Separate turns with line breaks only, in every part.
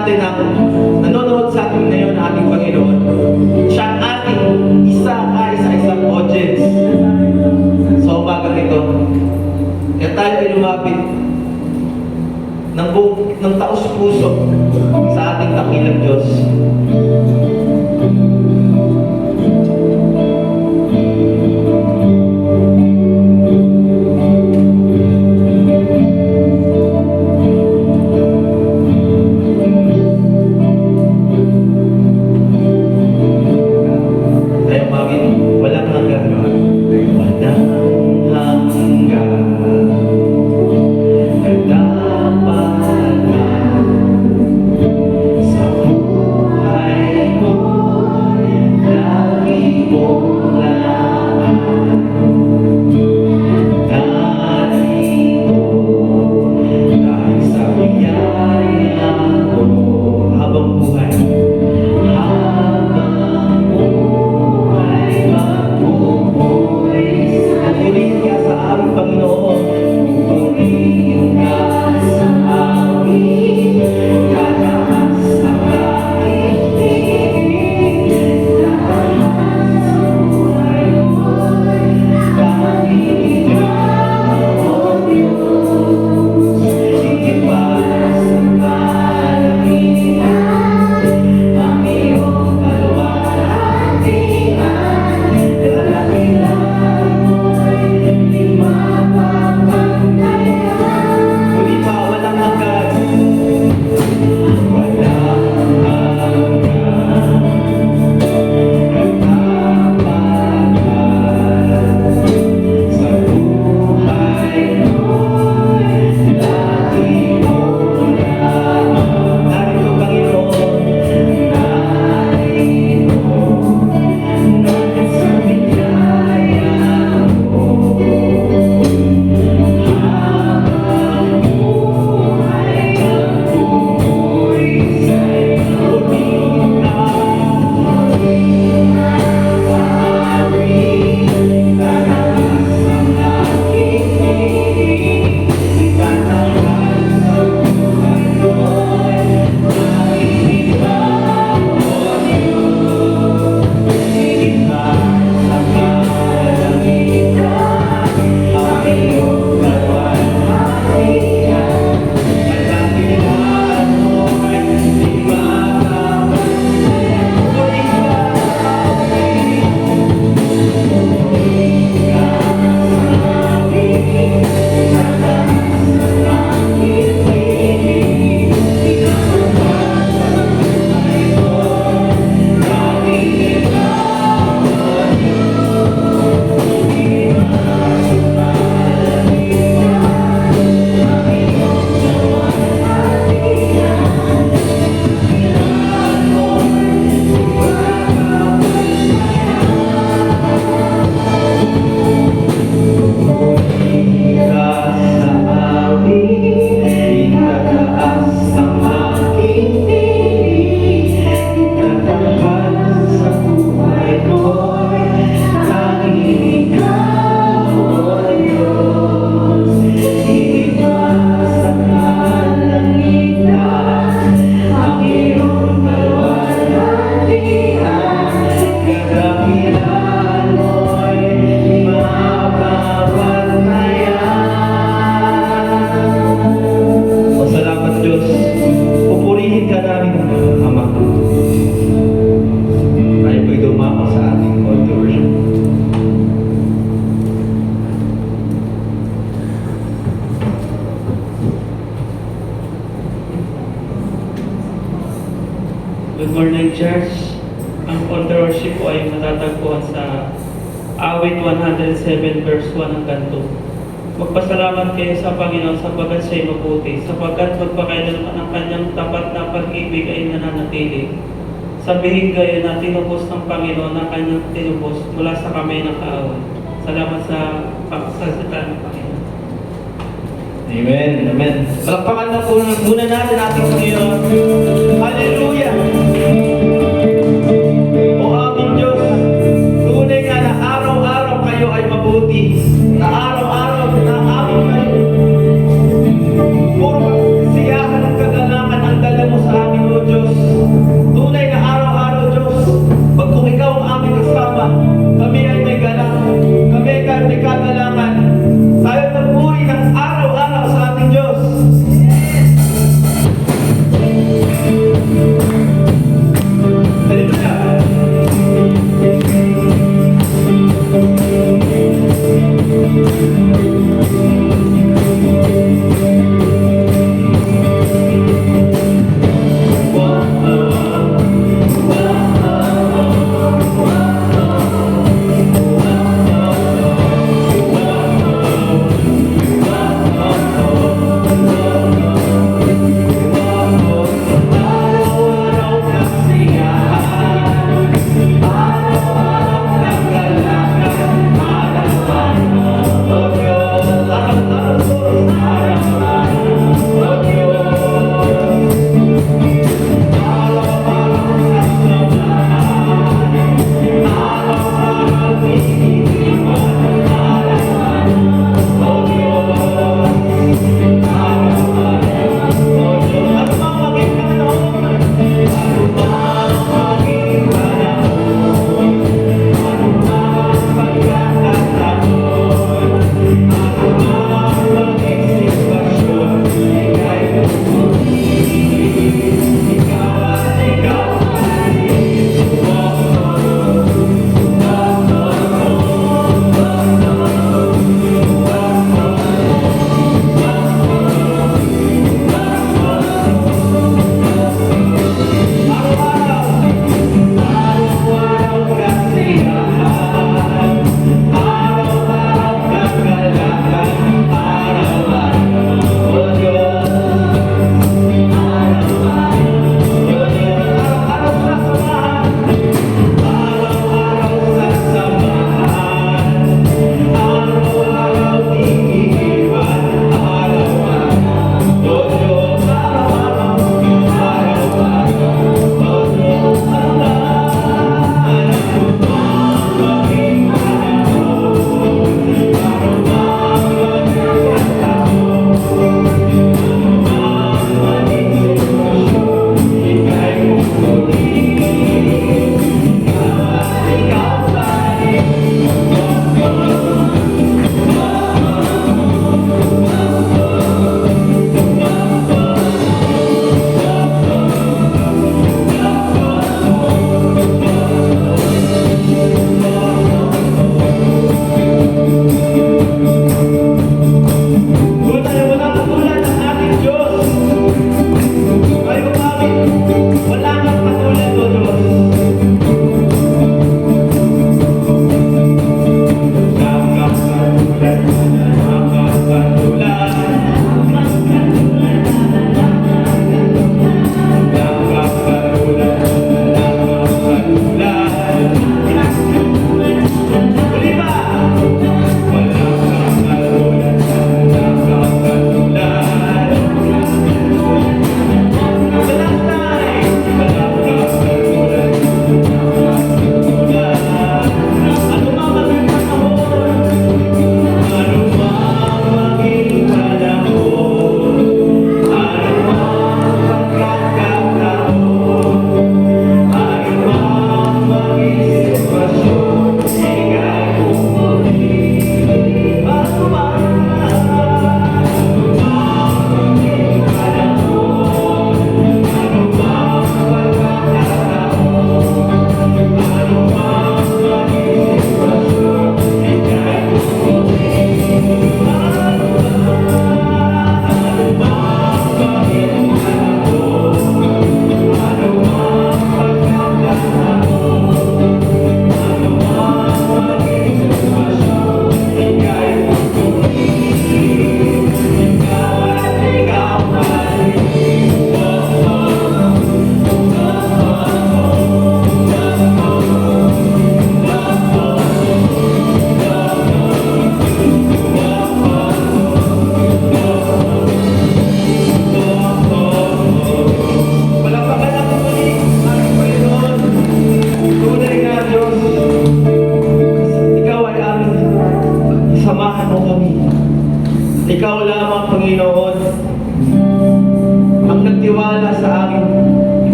natin na nanonood sa atin ngayon na ating Panginoon. Siya ang ating isa-isang audience. So, umagang ito, kaya tayo ay lumapit ng taos-puso sa ating dakilang Diyos.
Good morning, Church. Ang altar worship po ay matatagpuan sa Awit 107 verse 1 hanggang 2. Magpasalamat kayo sa Panginoon sapagkat siya'y mabuti, sapagkat magpakailanman ang kanyang tapat na pag-ibig ay nananatili. Sabihin kayo na tinubos ng Panginoon na kanyang tinubos mula sa kamay ng kaaway. Salamat sa pagsasalita ng Panginoon.
Amen. Amen. Palakpakan na po muna natin ating Panginoon. Hallelujah! O aming Diyos, tunay nga na araw-araw kayo ay mabuti. Na araw-araw na aming kayo. Puro kasiyahan at kagalakan ang dala mo sa amin, Lord.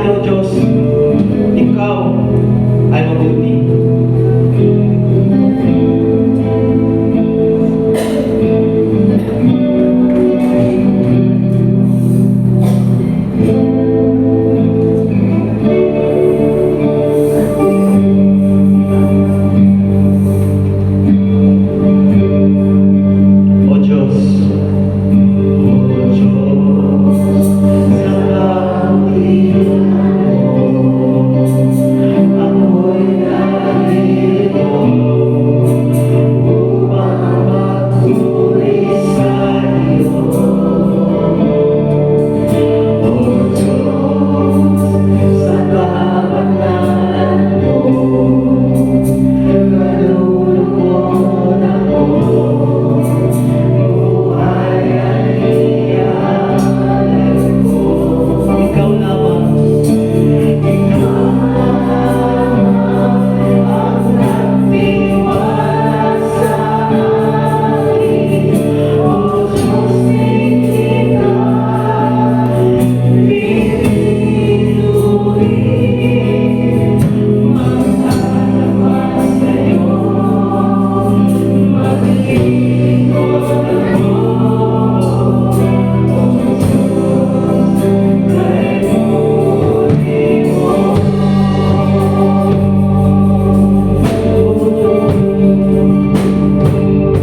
natin, O Diyos, Ikaw ay mabuti. O Diyos, Ikaw lamang.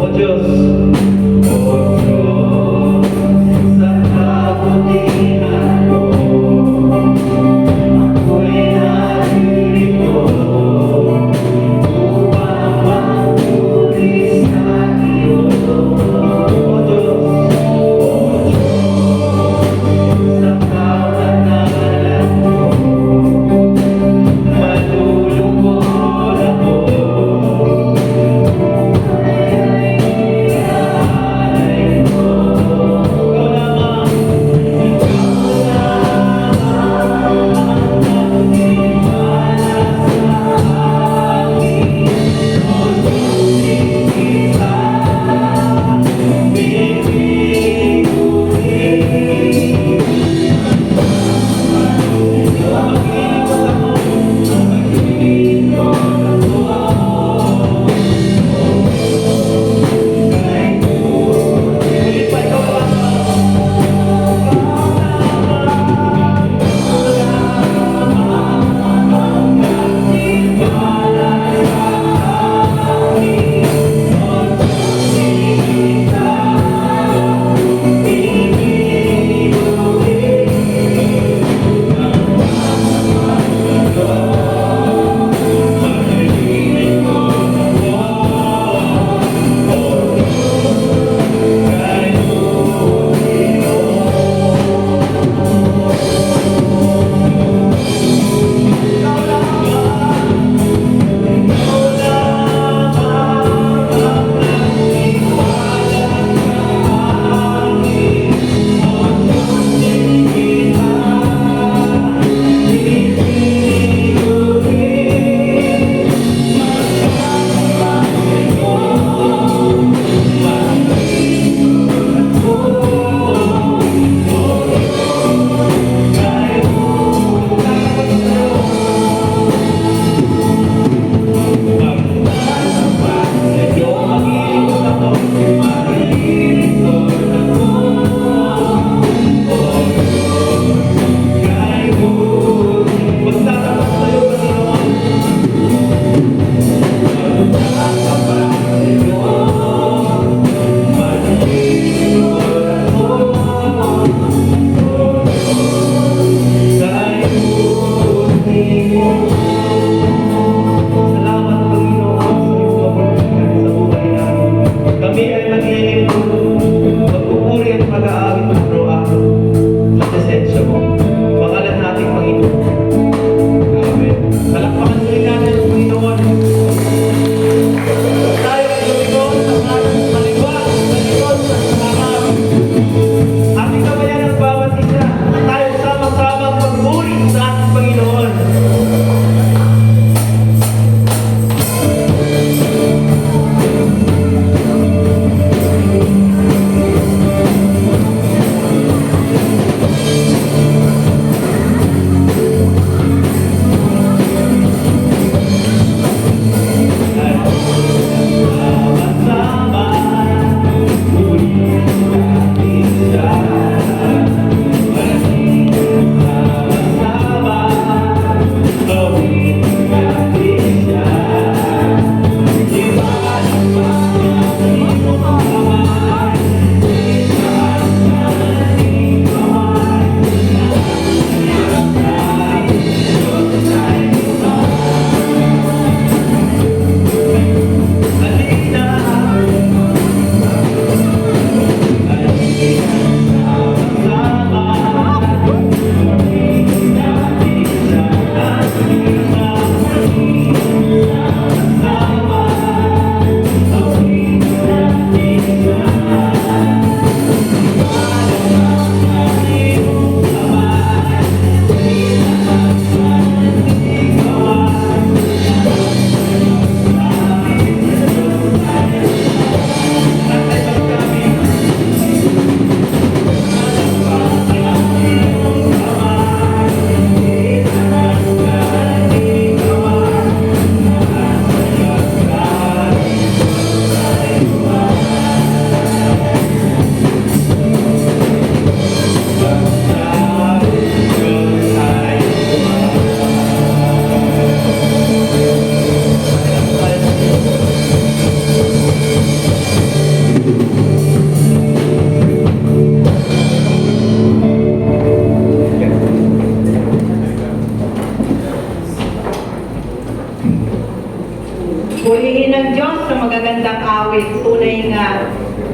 O Diyos, sa kabutihan mo, ako'y naririto upang magpuri sa iyo. O Diyos, sa karangalan mo, malulungkot ako.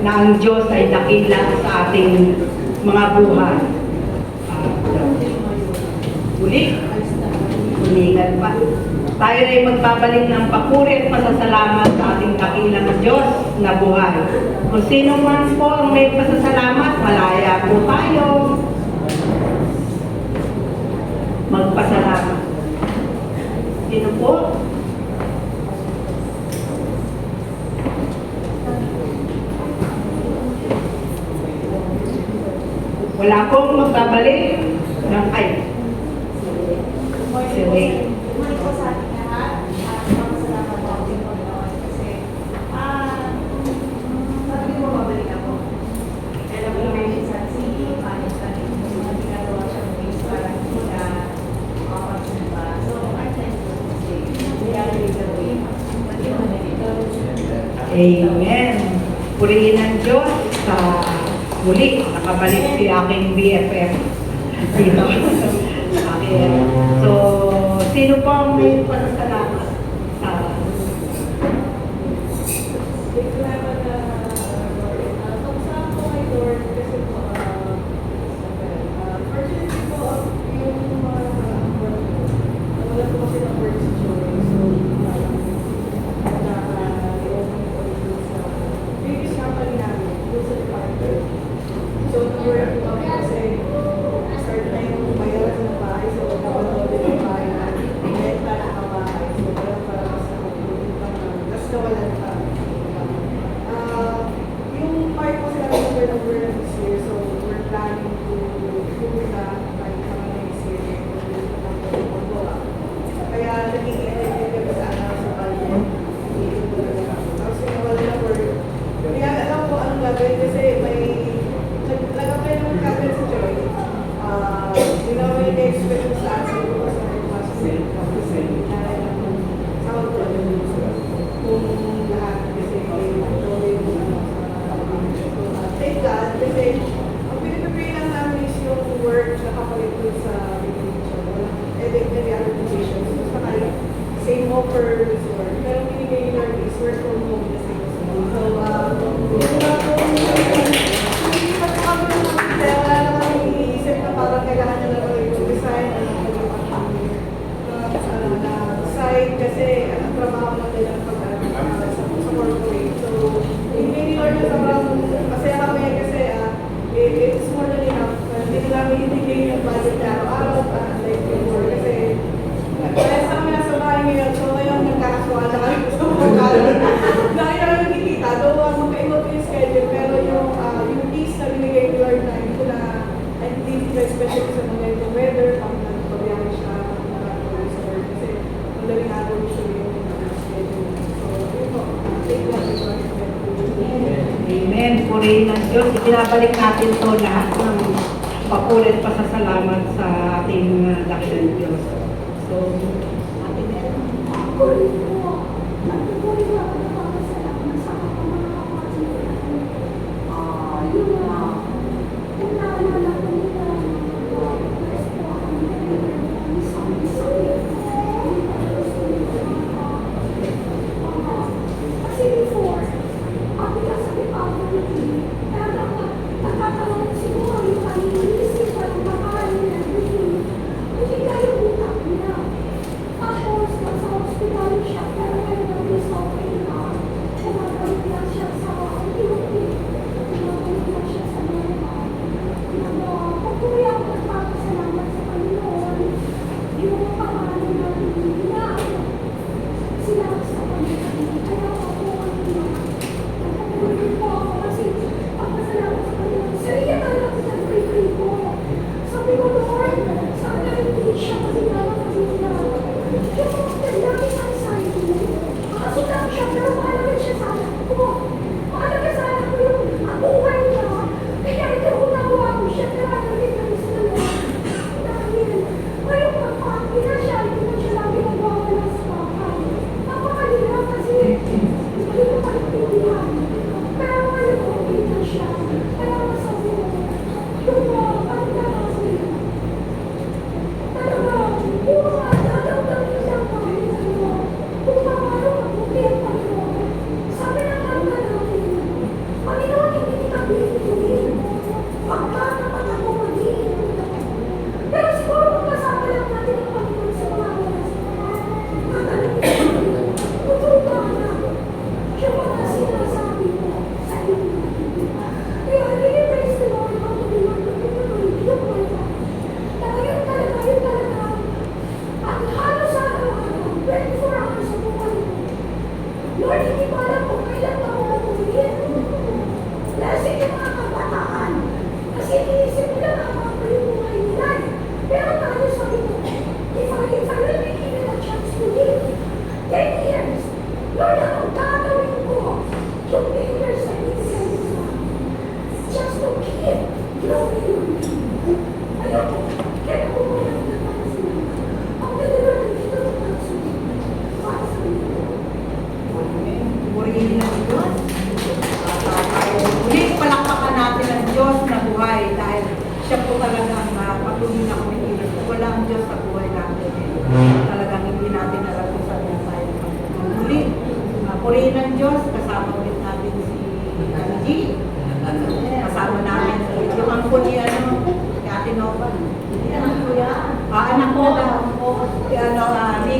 na ang Diyos ay dakila sa ating mga buhay. Uligan pa. Tayo ay magbabalik ng papuri at pasasalamat sa ating dakilang Diyos na buhay. Kung sino man po ang may pasasalamat, malaya po tayo magpasalamat. Sino po? Wala pong magbabalik ng ay. Sige. Amen. Purihin ang Diyos sa muli. Nakabalik si aking BFF. Dito. Okay. So, sino po ang may pasasalamat?
Same offer this work. Pero binigay nila is work from home kasi. So, hindi pa ito kami kaya wala naman iniisip na parang kailangan nyo na lang yung design na side kasi ang trabaho na nila sa corporate. So, hindi nila na sobrang masaya kami kasi it's more than enough. Hindi nila binibigay yung budget na araw-araw like before kasi kaya sa kami nasa bahay ngayon, so ngayon nagkakasuwala kami sa mga kalan. Dahil na lang nakikita, though magkaibot yung schedule, pero yung peace na binigay ni Lord na hindi ko na, hindi ko especially sa mga yung weather, pag nagpabiyahe siya, nakatuloy sa work, kasi madaling araw siya yung schedule. So, yun po, thank you Lord.
Amen. Purihin ang Diyos. Ibinabalik natin to lahat ng papulit pasasalamat sa ating dakilang Diyos. So, Panginoon,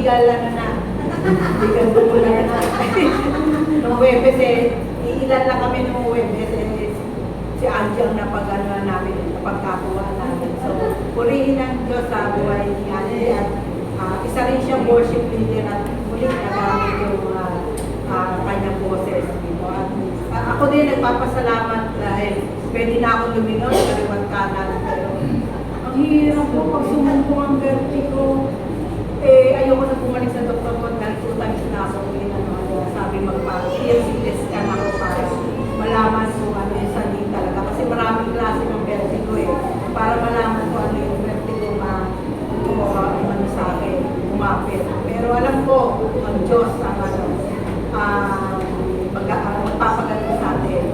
legal ano na. Legal bumula na. Nung Webes iilan lang kami nung Webes si Angie ang napag-ano na namin, napagkakuha namin. So, purihin ang Diyos sa buhay ni Angie at isa rin siyang worship leader at muli nagamit yung kanyang boses dito. At ako din nagpapasalamat dahil pwede na ako lumingon sa liwat kanan. Pero ang hirap po pag sumumpong ang vertigo. Ayoko na bumalik sa doktor ko dahil 2 times na ako sabi magpa-PLC test ka na ako para malaman kung ano yung sandi talaga. Kasi maraming klase ng vertigo para malaman kung ano yung vertigo na ano sa akin, umapit. Pero alam ko, ang Diyos ang magpapagaling sa atin.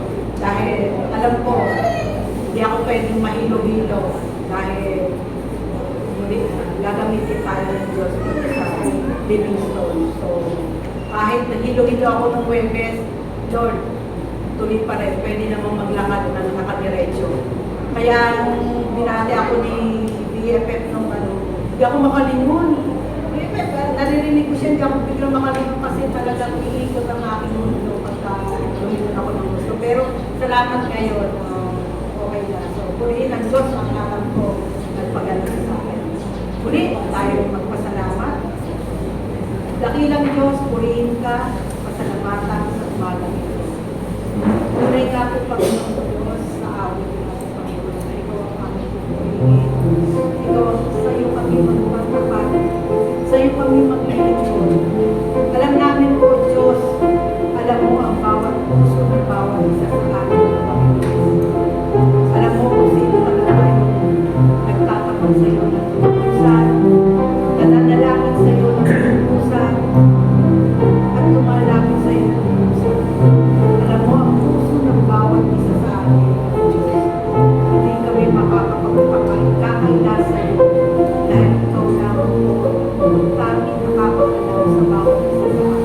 Dahil alam ko, hindi ako pwedeng mahilo-hilo dahil gagamitin tayo ng Diyos dito sa living stone. So, kahit nahilo-hilo ako ng Webes, Lord, tuloy pa rin, pwede namang maglakad na nakadiretso. Kaya nung binati ako ni BFF nung hindi ako makalingon. Naririnig ko siya, hindi ako biglang makalingon kasi talagang iikot ang aking mundo pagka lumingon ako ng gusto. Pero salamat ngayon, okay na. So, purihin ang Diyos ang alam ko nagpagaling sa akin. Muli, tayo magpasalamat. Dakilang Diyos, purihin ka, pasalamatan sa umaga ito. Tunay ka po, Panginoon Diyos, sa awit na po, Panginoon, na ikaw ang aming purihin. Ikaw, sa iyo kami magpapapad, sa iyo kami maglilingkod. Alam namin po, Diyos, alam mo ang bawat puso ng bawat isa sa amin, Panginoon. Alam mo kung sino talaga yung nagtatapat sa iyo ng tutusan, nananalangin sa iyo ng tutusan, at lumalapit sa iyo ng tutusan. Alam mo ang puso ng bawat isa sa amin, Diyos. Hindi kami makakapagpakaila sa iyo dahil ikaw lamang po ang tanging nakakaalam sa bawat isa sa amin.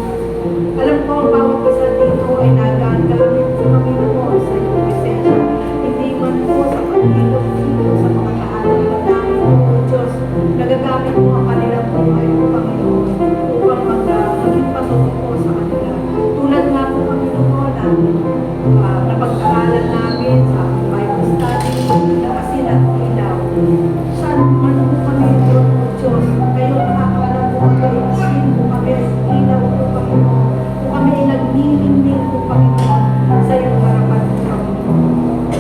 Alam ko ang bawat isa dito ay nagagamit sa Panginoon sa iyong presensya. Hindi man po sa pag-ilog dito sa mga tahanan na dahil po, Diyos, nagagamit mo ang kanilang buhay, Panginoon, upang maging patutuo sa kanila. Tulad nga po, Panginoon, na pag-aaral namin sa Bible study, na asin at ilaw. Saan man po kami doon, Diyos, kayo nakakaalam po kami, asin po kami, ilaw po, Panginoon, po kami nagnihiling po, Panginoon, sa iyong harapan po, Panginoon.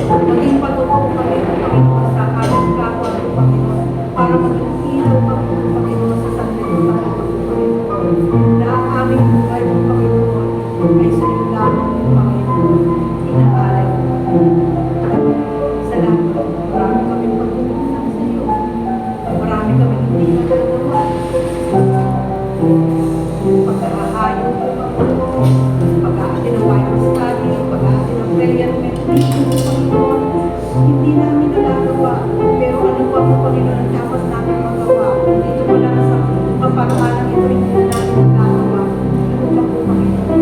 Maging patutuo kami, Panginoon, sa aming kapwa po, Panginoon, para maging ilaw kami, Panginoon, sa sanlibutan po, Panginoon, na ang aming buhay po, Panginoon, ay sa iyo lamang po, Panginoon, inaalay po. Salamat. Marami kami pagkukulang sa iyo. Marami kami hindi nagagawa. Pagkakahayo po, Panginoon, pag-aatin ng Bible study, pag-aatin ng prayer meditation, Panginoon, hindi namin nagagawa. Pero ano pa po, Panginoon, ang dapat namin magawa? Dito mo lang sa kaparalan ito, hindi na namin nagagawa. Ano pa po, Panginoon?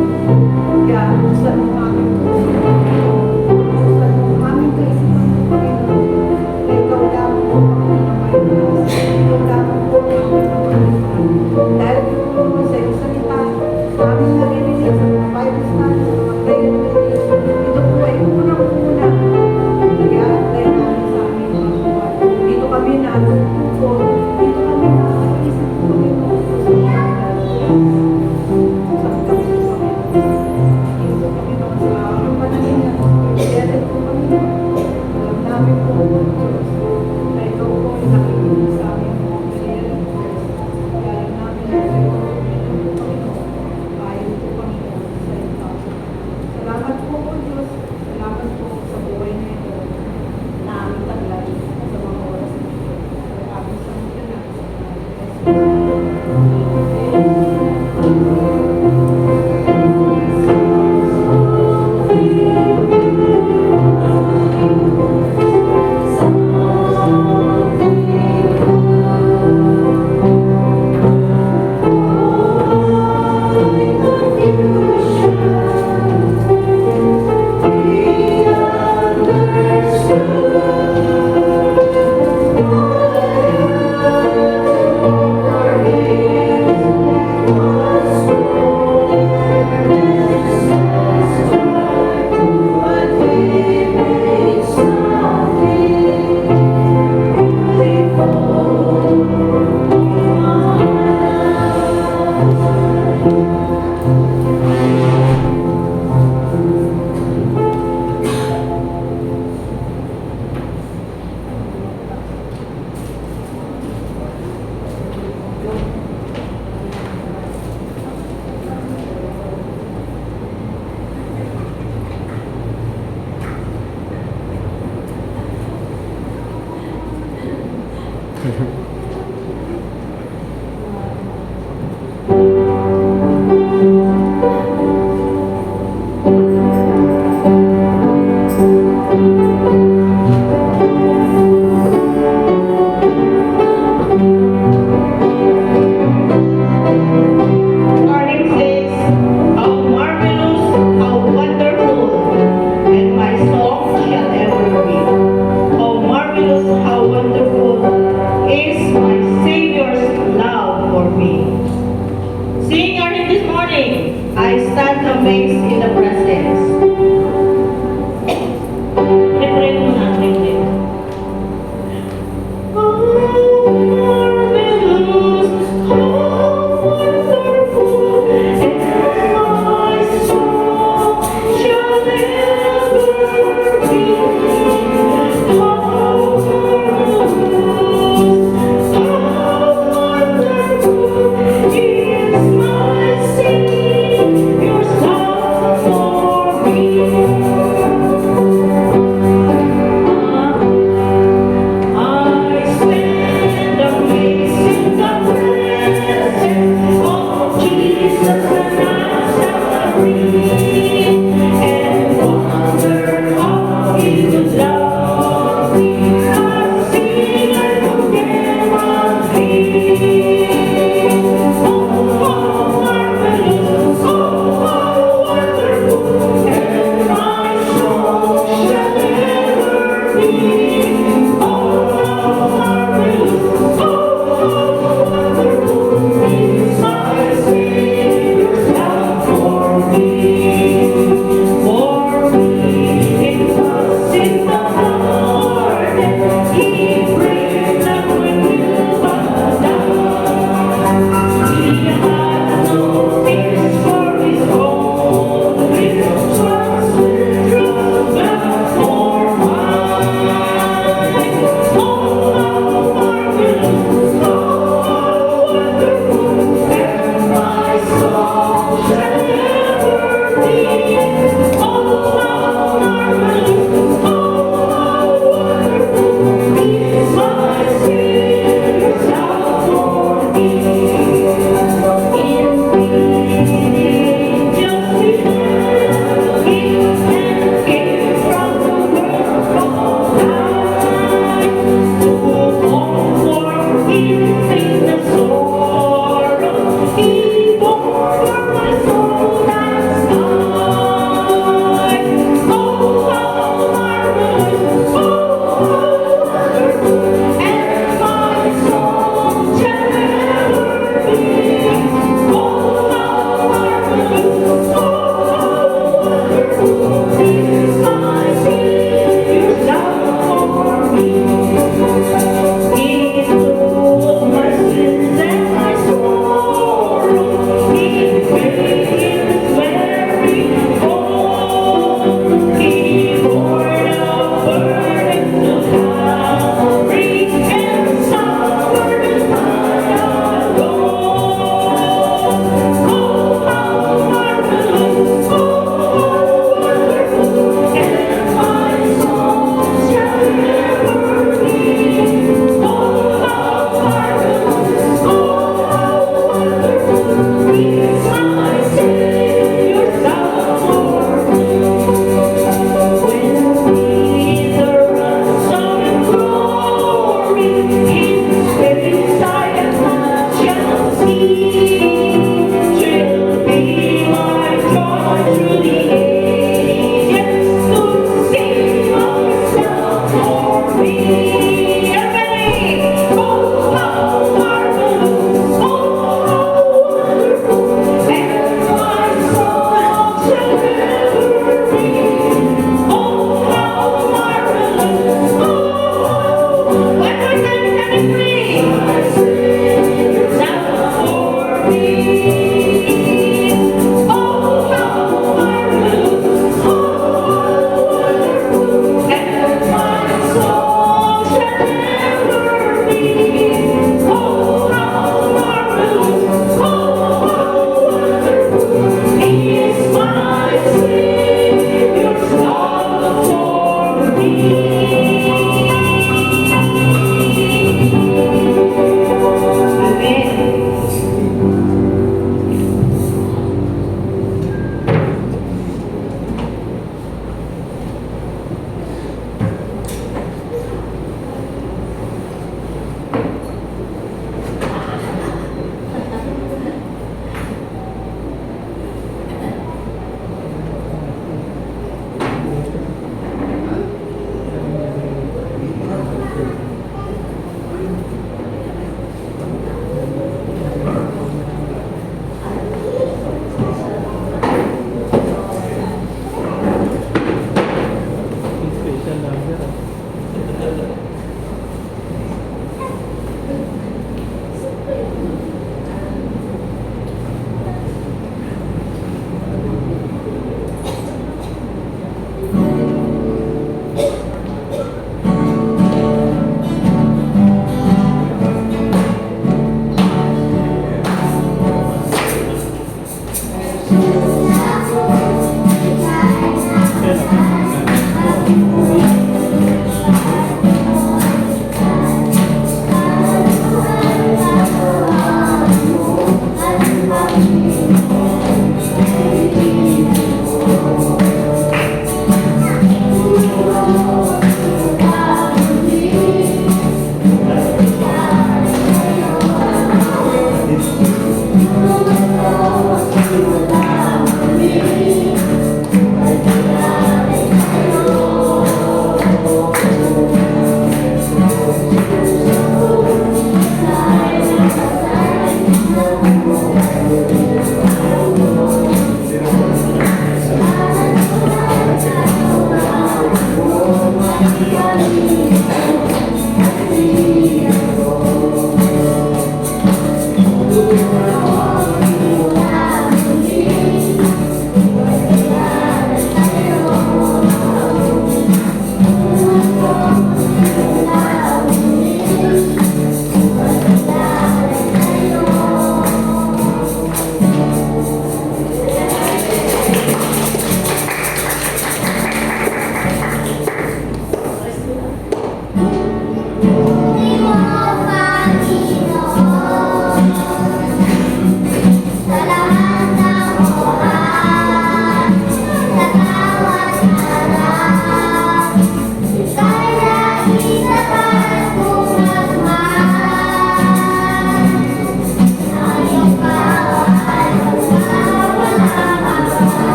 Kaya, buksan mo aming puso, Panginoon. Buksan mo aming kaisipan po, Panginoon. Na ikaw lamang po, Panginoon, may bukas. Ikaw lamang po, Panginoon. Dahil po sa iyong salita, sa aming naririnig sa mga Bible study, sa mga prayer meditation, ito po ay unang-una Starting says, how marvelous, how wonderful, and my song shall ever be. How marvelous, how wonderful is my Savior's love for me. Sing our hymn this morning. I stand amazed in the presence. Refrain mo natin din. How marvelous, how wonderful, and my soul shall ever be. How marvelous, how wonderful is my Savior's love for me. I stand amazed in the presence of Jesus and Nazarene, and wonder how He would love me as sinner forget my plea. Oh, how marvelous, oh, how wonderful, and my soul shall ever be.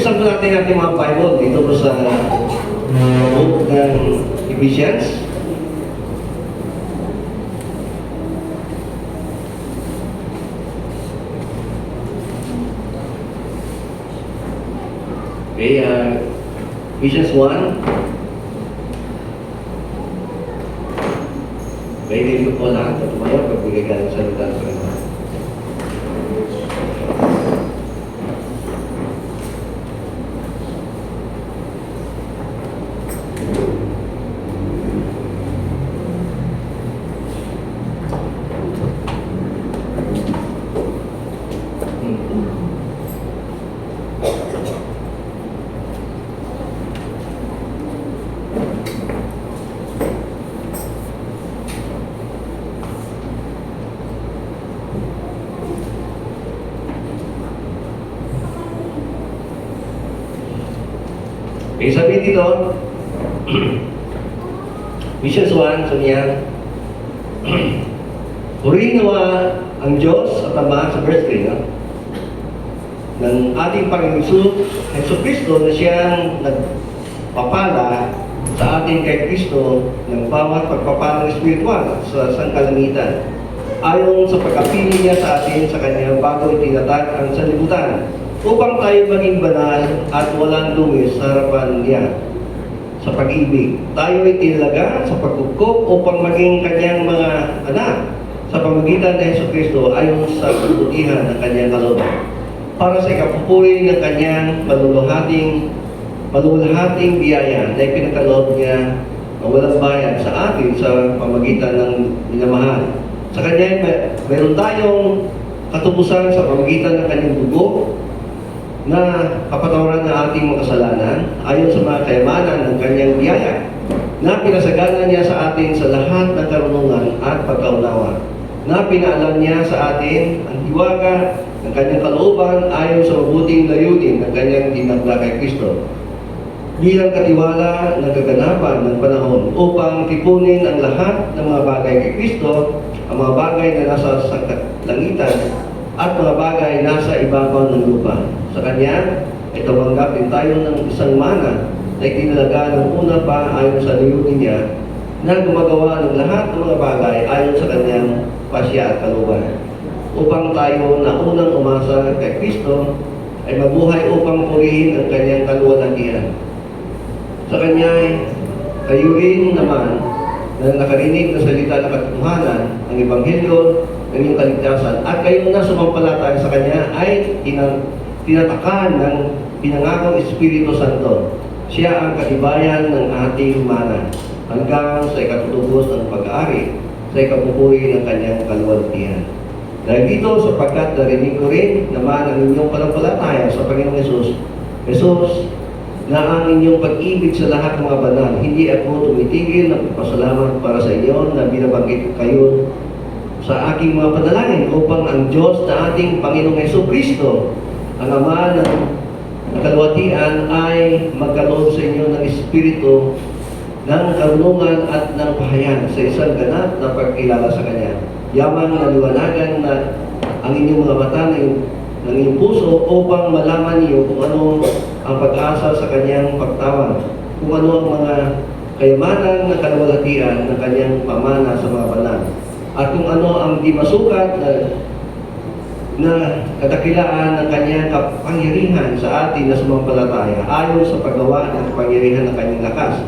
buksan po natin ating mga Bible dito po sa book ng Ephesians. Okay, Ephesians 1. May dito po lahat at tumayo pagbigay ka ng salita ng Panginoon. Okay, sabi dito, Ephesians 1, sabi niya, purihin nawa ang Diyos at Ama sa verse 3, no? Ng ating Panginoon Hesus Kristo na siyang nagpapala sa ating kay Kristo ng bawat pagpapalang espiritual sa sangkalamitan ayon sa pagkapili niya sa atin sa kanyang bago itinatag ang sanlibutan upang tayo maging banal at walang dumi sa harapan niya sa pag-ibig. Tayo ay tinalaga sa pagkukop upang maging kanyang mga anak sa pamamagitan ng Hesus Kristo ayon sa kabutihan ng kanyang kalooban para sa ikapupuri ng kanyang maluluhating biyaya na ipinagkaloob niya na walang bayad sa atin sa pamamagitan ng minamahal. Sa kanya, mayroon tayong katubusan sa pamamagitan ng kanyang dugo na kapatawaran ng ating mga kasalanan ayon sa mga kayamanan ng kanyang biyaya na pinasagana niya sa atin sa lahat ng karunungan at pagkaunawa na pinaalam niya sa atin ang hiwaga ng kanyang kalooban ayon sa mabuting layunin ng kanyang dinakda kay Kristo bilang katiwala ng kaganapan ng panahon upang tipunin ang lahat ng mga bagay kay Kristo, ang mga bagay na nasa langitan at mga bagay nasa ibabaw ng lupa. Sa Kanya ay tumanggap din tayo ng isang mana na itinalaga ng una pa ayon sa layunin niya na gumagawa ng lahat ng mga bagay ayon sa Kanyang pasya at kalooban upang tayo na unang umasa kay Kristo ay mabuhay upang purihin ang Kanyang kaluwalhatian. Sa Kanya ay kayo rin naman na nakarinig na salita ng katotohanan, ang Ebanghelyo ng iyong kaligtasan, at kayo na sumampalataya sa Kanya ay tinatakan ng pinangakong Espiritu Santo. Siya ang katibayan ng ating mana hanggang sa ikatutubos ng pag-aari sa ikapupuri ng Kanyang kaluwalhatian. Dahil dito, sapagkat narinig ko rin naman ang inyong panampalataya sa Panginoong Jesus, na ang inyong pag-ibig sa lahat ng mga banal, hindi ako tumitigil ng pasalamat para sa inyo na binabanggit kayo sa aking mga panalangin upang ang Diyos na ating Panginoong Jesucristo, ang Ama ng kaluwalhatian, ay magkaloob sa inyo ng Espiritu ng karunungan at ng pahayan sa isang ganap na pagkilala sa Kanya. Yamang naliwanagan na ang inyong mga mata ng inyong puso upang malaman niyo kung ano ang pag-asa sa Kanyang pagtawag, kung ano ang mga kayamanan ng kaluwalhatian ng Kanyang pamana sa mga banal, at kung ano ang di masukat na kadakilaan ng Kanyang kapangyarihan sa atin na sumampalataya ayon sa paggawa ng kapangyarihan ng Kanyang lakas.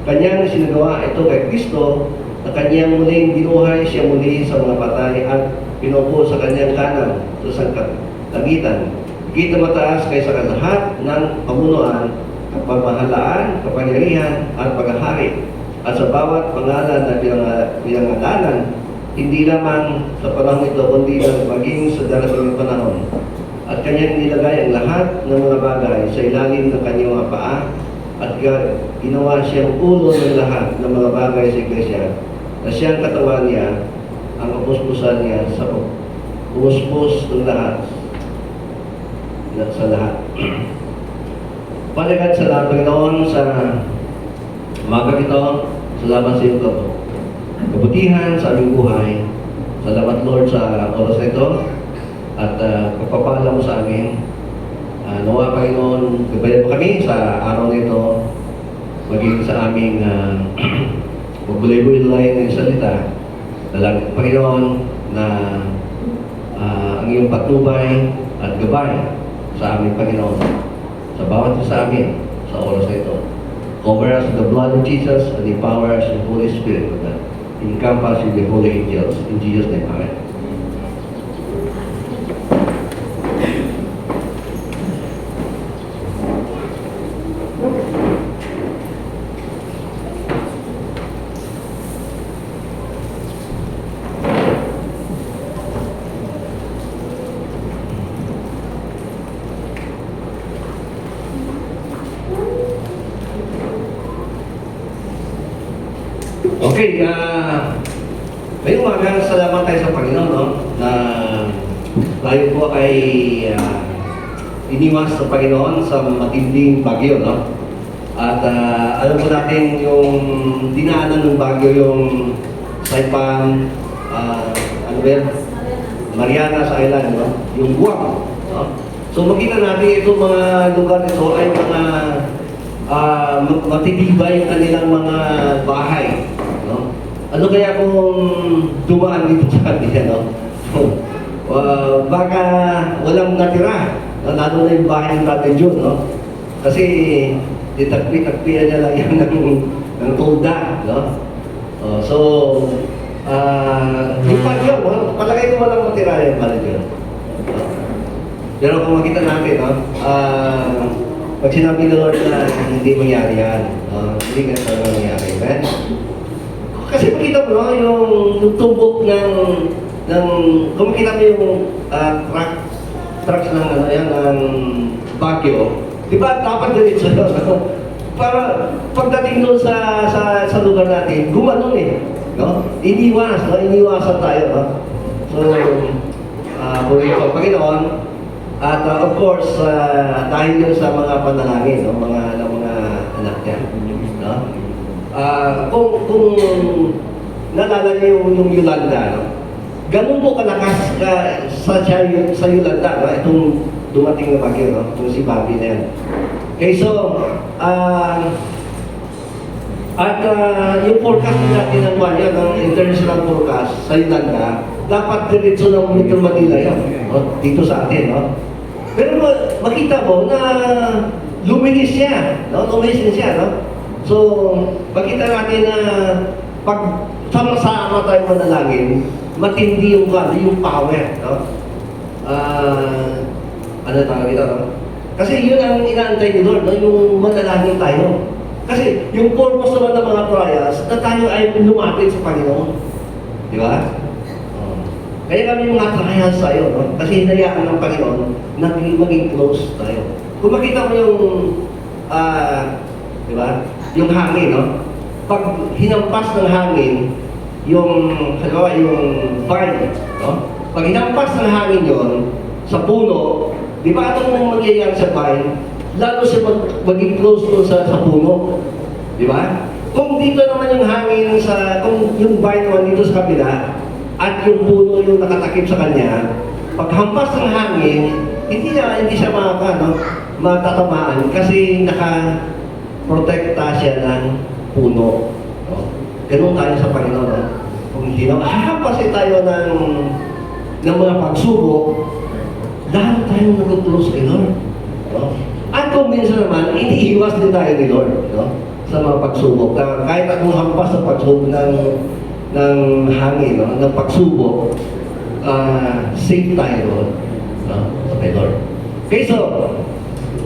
Kanyang sinagawa ito kay Kristo na Kanyang muling binuhay siya muli sa mga patay at pinupo sa Kanyang kanan sa sangkatlangitan. Kita mataas kaysa lahat ng pamunuan, kapamahalaan, kapangyarihan at paghahari. At sa bawat pangalan na pinangalanan, hindi lamang sa panahon ito, kundi maging sa darating panahon. At Kanyang nilagay ang lahat ng mga bagay sa ilalim ng Kanyang mga paa at ginawa siyang ulo ng lahat ng mga bagay sa Iglesia na siyang katawan niya, ang kapuspusan niya sa pumuspos ng lahat sa lahat. Palagad sa lahat, Panginoon, sa umaga ito, salamat sa iyo kabutihan sa aming buhay. Salamat, Lord, sa oras na ito at pagpapala mo sa amin. Nawa, Panginoon, gabayan mo kami sa araw na ito, maging sa aming magbulay-bulay ng salita. Dalangin, Panginoon, na ang iyong patnubay at gabay sa aming Panginoon. sa bawat isa sa amin sa oras na ito. Cover us with the blood of Jesus and empower us with the Holy Spirit of God. Encamp us with the holy angels. In Jesus' name, Amen. Okay, ngayong umaga, salamat tayo sa Panginoon, no? Na tayo po ay iniwas sa Panginoon sa matinding bagyo, no? At alam po natin yung dinaanan ng bagyo, yung Saipan, ano ba yan? Marianas Island, no? Yung Guam, no? So makita natin itong mga lugar ito ay mga matitibay yung kanilang mga bahay. No? Ano kaya kung dumaan dito sa kanila, no? Baka walang natira, no? Lalo na yung bahay ng Tatay Jun, no? Kasi ditagpi-tagpian niya lang yan ng tulda, no? So, yung bagyo, no? Palagay ko walang matira yung bagyo. Pero kung makita natin, no? Pag sinabi ng Lord na hindi mangyari yan, hindi ka talaga mangyari. Amen? Kasi makita mo, no, yung tumbok ng kung makita mo yung trucks ng, ano yan, ng bagyo, di ba dapat diretso yun? Para pagdating doon sa lugar natin, gumanon eh. No? Iniwasan tayo. No? So, puri ko, Panginoon, at of course, dahil yun sa mga panalangin, no? mga anak niya. No? Kung nalala niyo yung Yolanda, no? Ganun po kalakas sa Yolanda, no? Itong dumating na bagyo, no? Itong si Bobby na yan. Okay, so, yung forecast natin ng Maya, ng international forecast sa Yolanda, dapat diretso ng Metro Manila yan, no? Dito sa atin, no? Pero makita mo na luminis siya, no? Luminis siya, no? So, makita natin na pag sama-sama tayo manalangin, matindi yung power, no? Ano tawag ito, no? Kasi yun ang inaantay ni Lord, no? Yung manalangin tayo. Kasi yung purpose naman ng mga trials, na tayo ay lumapit sa Panginoon. Di ba? Kaya kami mga trials tayo, no? Kasi hinayaan ng Panginoon na maging close tayo. Kung makita mo yung, di ba? Yung hangin, no? Pag hinampas ng hangin, yung vine, no? Pag hinampas ng hangin yon sa puno, di ba anong mangyayari sa vine? Lalo siya maging close doon sa puno. Di ba? Kung dito naman yung hangin kung yung vine naman dito sa kabila, at yung puno yung nakatakip sa kanya, pag hampas ng hangin, hindi siya matatamaan kasi naka-protekta siya ng puno. No? Ganun tayo sa Panginoon. No? Kung hindi na hahampasin tayo ng mga pagsubok, lahat tayo nag-close kay Lord. No? At kung minsan naman, iniiwas din tayo ni Lord, no? Sa mga pagsubok. Kahit akong hampas sa pagsubok ng hangin, no? Ng pagsubok, safe tayo, no? Sa kay Lord. Okay, so,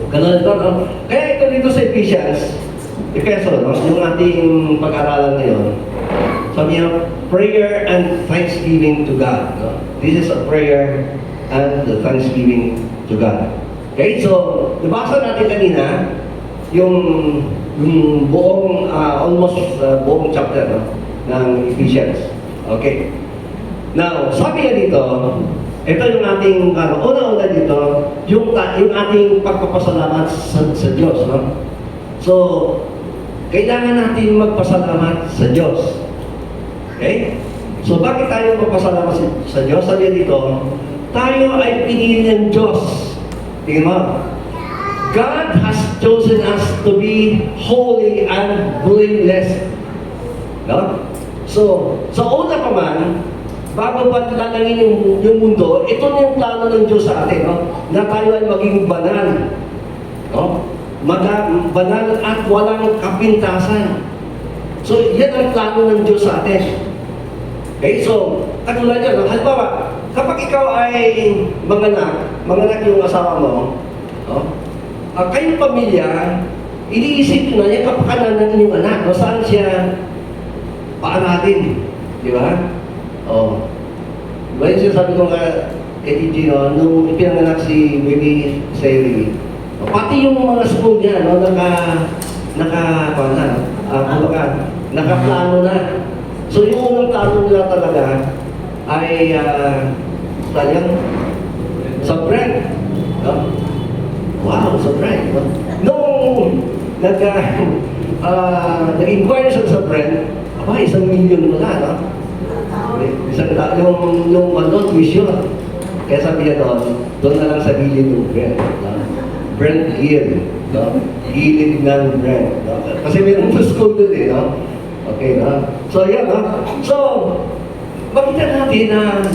ganun ito, no? Kaya ito dito sa Efeso, no? Yung ating pag-aralan ngayon, sabi niya, prayer and thanksgiving to God. No? This is a prayer and the thanksgiving to God. Okay, so, nabasa natin kanina yung buong, almost buong chapter, no? Ng Ephesians. Okay. Now, sabi niya dito, ito yung ating, una-una dito, yung ating pagpapasalamat sa Diyos, no? So, kailangan natin magpasalamat sa Diyos. Okay? So, bakit tayo magpasalamat sa Diyos? Sabi niya dito, tayo ay pinili ng Diyos. Tingnan mo. God has chosen us to be holy and blameless. No? So, sa una pa man, bago pa lalangin yung mundo, ito na yung plano ng Diyos sa atin, no? Na tayo ay maging banal. No? Banal at walang kapintasan. So, yan ang plano ng Diyos sa atin. Okay, so, katulad yan, halimbawa, kapag ikaw ay manganak yung asawa mo, no? Kayong pamilya, iniisip nyo na yung kapakanan ng inyong anak, no? Saan siya paanatin, di ba? Oh. Diba yung sinasabi ko kay TG, no? Nung ipinanganak si baby Sherry, pati yung mga school niya, no? Nakaplano na. So yung unang plano nila talaga ay sa bread. No? Wow, sa bread. No? Nung nag-inquire siya sa bread, aba, 1 million wala, no? Yung tuition. Kaya sabi niya doon na lang sa gilid yung bread. No? Bread hill. No? Gilid ng bread. No? Kasi meron sa school doon eh, no? Okay, no? So, yan, no? So, makita natin na,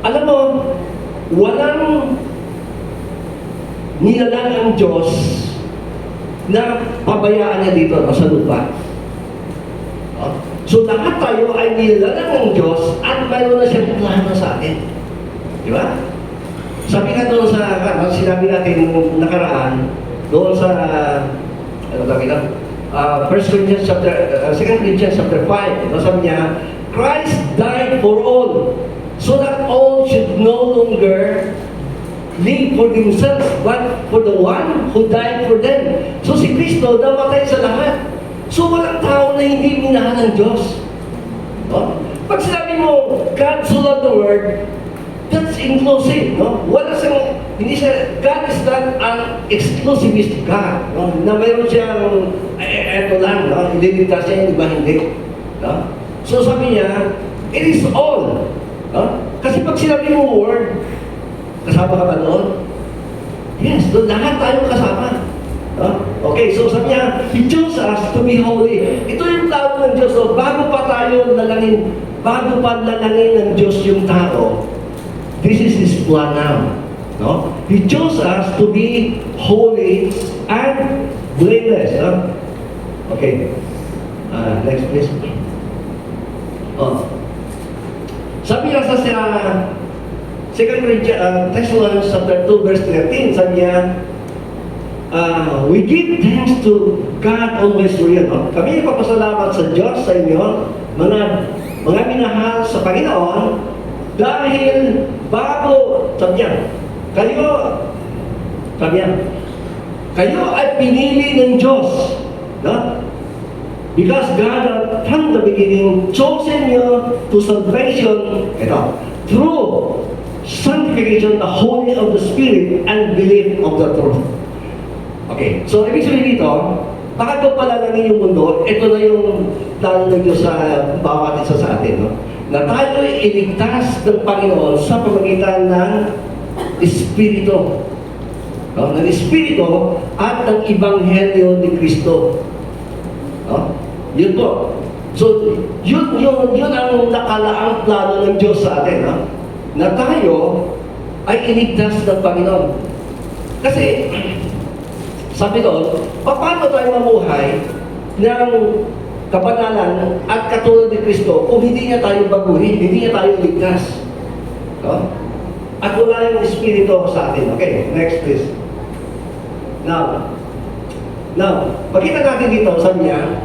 alam mo, walang nilalang ang Diyos na pabayaan niya dito no, sa lupa. No? So, lahat tayo ay nilalang ng Diyos at mayroon na siyang plano sa atin. Di ba? Sabi nga doon sa, sinabi natin nung nakaraan, doon sa, ano sabi lang, 2 Corinthians chapter 5, no, sabi niya, Christ died for all, so that all should no longer live for themselves, but for the one who died for them. So si Kristo namatay sa lahat. So walang tao na hindi minahal ng Diyos. No? Pag sinabi mo, God so loved the world, that's inclusive, no? Wala siyang, hindi siya, God is not an exclusivist God, no? Na mayroon siyang, eto lang, no? Ililigtas siya, yung iba hindi, no? So sabi niya, it is all, no? Kasi pag sinabi mo word, kasama ka ba doon? Yes, doon lahat tayo kasama, no? Okay, so sabi niya, He chose us to be holy. Ito yung plano ng Diyos, no? Bago pa lalangin ng Diyos yung tao, this is His plan now. No? He chose us to be holy and blameless. No? Okay. Next please. Oh. Sabi niya sa 2 Thessalonians chapter 2 verse 13, sabi niya, we give thanks to God always for you. No? Kami ipapasalamat sa Diyos sa inyo, mga minahal sa Panginoon, dahil bago, sabi niya, kayo ay pinili ng Diyos. No? Because God from the beginning chosen you to salvation, through sanctification, the holy of the Spirit, and belief of the truth. Okay, so ibig sabihin dito, bakit ko palalangin yung mundo? Ito na yung plano ng Diyos sa bawat isa sa atin. No? Na tayo ay iligtas ng Panginoon sa pamamagitan ng Espiritu. No? Ng Espiritu at ng Ebanghelyo ni Kristo. No? Yun po. So, yun ang nakalaang plano ng Diyos sa atin. No? Na tayo ay iligtas ng Panginoon. Kasi, sabi doon, paano tayo mamuhay ng kabanalan at katulad ni Kristo kung hindi niya tayo baguhin, hindi niya tayo ligtas. No? At wala yung Espiritu sa atin. Okay, next please. Now, makita natin dito, sabi niya,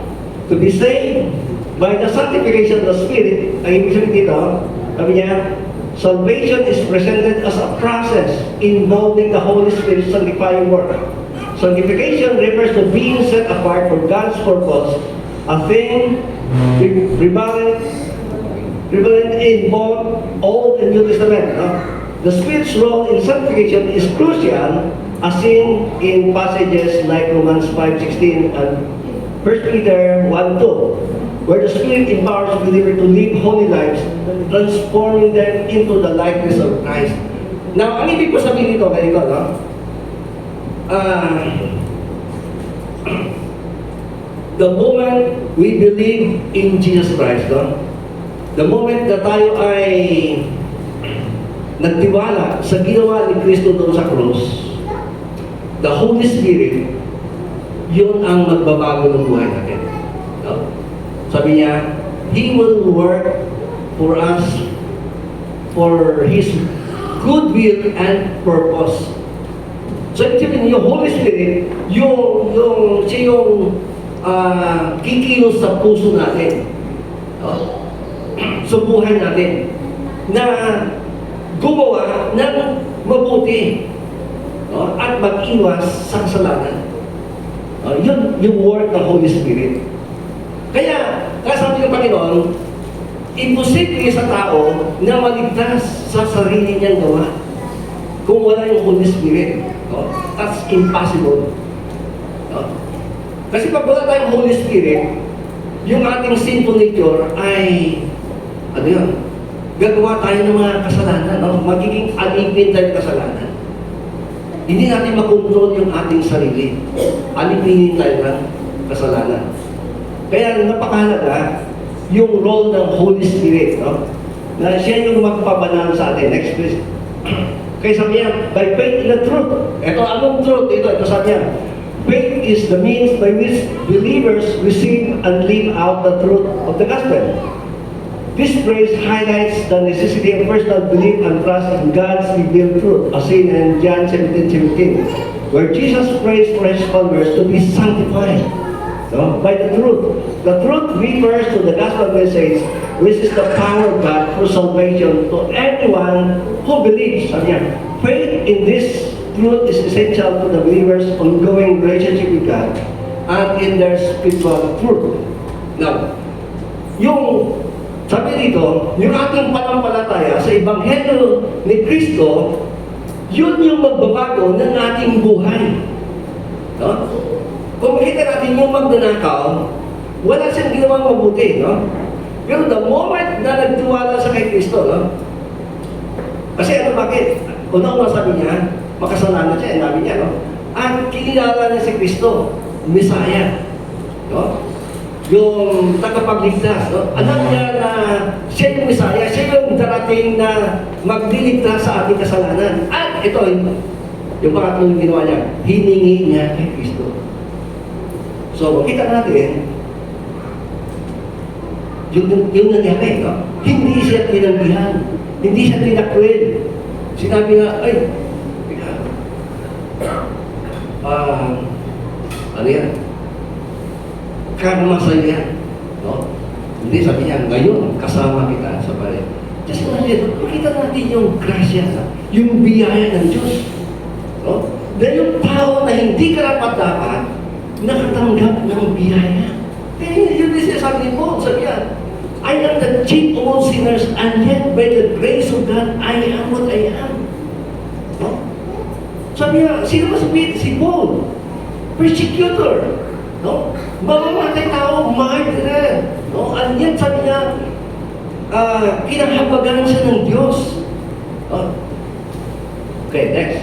to be saved by the sanctification of the Spirit, ang ibig sabihin dito, sabi niya, salvation is presented as a process involving the Holy Spirit's sanctifying work. Sanctification refers to being set apart for God's purpose, a thing prevalent in both Old and New Testament. No? The Spirit's role in sanctification is crucial, as seen in passages like Romans 5:16 and 1 Peter 1:2, where the Spirit empowers believers to live holy lives, transforming them into the likeness of Christ. Now, ang ibig ko sabihin dito, ganito, no? The moment we believe in Jesus Christ, no? The moment na tayo ay nagtiwala sa ginawa ni Kristo doon sa krus, the Holy Spirit, yun ang magbabago ng buhay natin. No? Sabi niya, He will work for us for His good will and purpose. So, ibig sabihin, yung Holy Spirit, siya yung kikilos sa puso natin. No? Sa buhay natin. Na gumawa ng mabuti. No? At mag-iwas sa kasalanan. Yun yung work ng Holy Spirit. Kaya, sabi ng Panginoon, imposible sa tao na maligtas sa sarili niyang gawa kung wala yung Holy Spirit. No? That's impossible. No? Kasi pag wala tayong Holy Spirit, yung ating sinful nature ay, gagawa tayo ng mga kasalanan. No? Magiging alipin tayo ng kasalanan. Hindi natin makontrol yung ating sarili. Alipinin tayo ng kasalanan. Kaya napakahalaga yung role ng Holy Spirit, no? Na siya yung magpabanal sa atin. Next please. Kaya sabi niya, by faith in the truth. Ito, anong truth? Ito sabi niya. Faith is the means by which believers receive and live out the truth of the gospel. This phrase highlights the necessity of personal belief and trust in God's revealed truth, as seen in John 17:17, where Jesus prays for His followers to be sanctified. No? By the truth. The truth refers to the gospel message, which is the power of God for salvation to everyone who believes. Sabi niya, faith in this truth is essential to the believer's ongoing relationship with God and in their spiritual truth. Now, sabi dito, yung ating panampalataya sa Ebanghelyo ni Kristo, yun yung magbabago ng ating buhay. No? Kung makita natin yung magnanakaw, wala siyang ginawang mabuti, no? Pero the moment na nagtiwala sa kay Kristo, no? Kasi bakit? Una-una sabi niya, makasalanan siya, sabi niya, no? At kinilala niya si Kristo, Messiah, no? Yung tagapagligtas, no? Alam niya na siya yung Messiah, siya yung darating na magliligtas sa ating kasalanan. At ito, yung pangatlong ginawa niya, hiningi niya kay Kristo. So, makita natin, yung nangyari, no? Hindi siya tinanggihan, hindi siya tinakwil. Sinabi nga, ano yan? Karma sa'yo yan. No? Hindi, sabi niya, ngayon, kasama kita sa bahay. Kasi makita natin yung grasya, yung biyaya ng Diyos. No? Dahil yung tao na hindi karapat-dapat, nakatanggap ng biyaya. Kaya yun din siya sabi mo, sabi niya, I am the chief of all sinners, and yet by the grace of God, I am what I am. No? Sabi niya, sino ba sabihin? Si Paul, persecutor. No? Mamamatay tao, martyr. No? And yet, sabi niya, kinahabagan siya ng Diyos. No? Okay, next.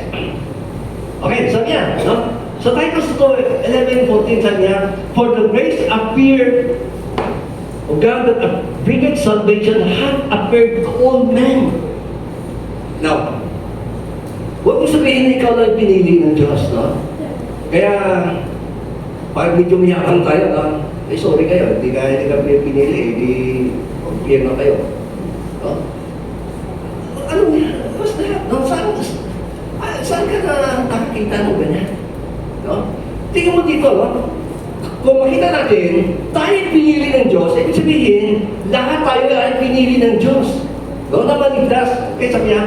Okay, sabi niya, no? So Titus 11:14 sabi niya, for the grace appeared of God that bringeth salvation hath appeared to all men. Now, huwag mo sabihin na ikaw lang pinili ng Diyos, no? Kaya, pag medyo mayakang tayo, no? Sorry kayo, hindi kami pinili, hindi pagpiyang na kayo. No? Ano niya? What's that? No? Saan ka na nakakita mo ganyan? No? Tingnan mo dito, no? Kung makita natin, tayo pinili ng Diyos, ibig sabihin, lahat tayo ay pinili ng Diyos. No? Na maligtas. Kaya sabi niya,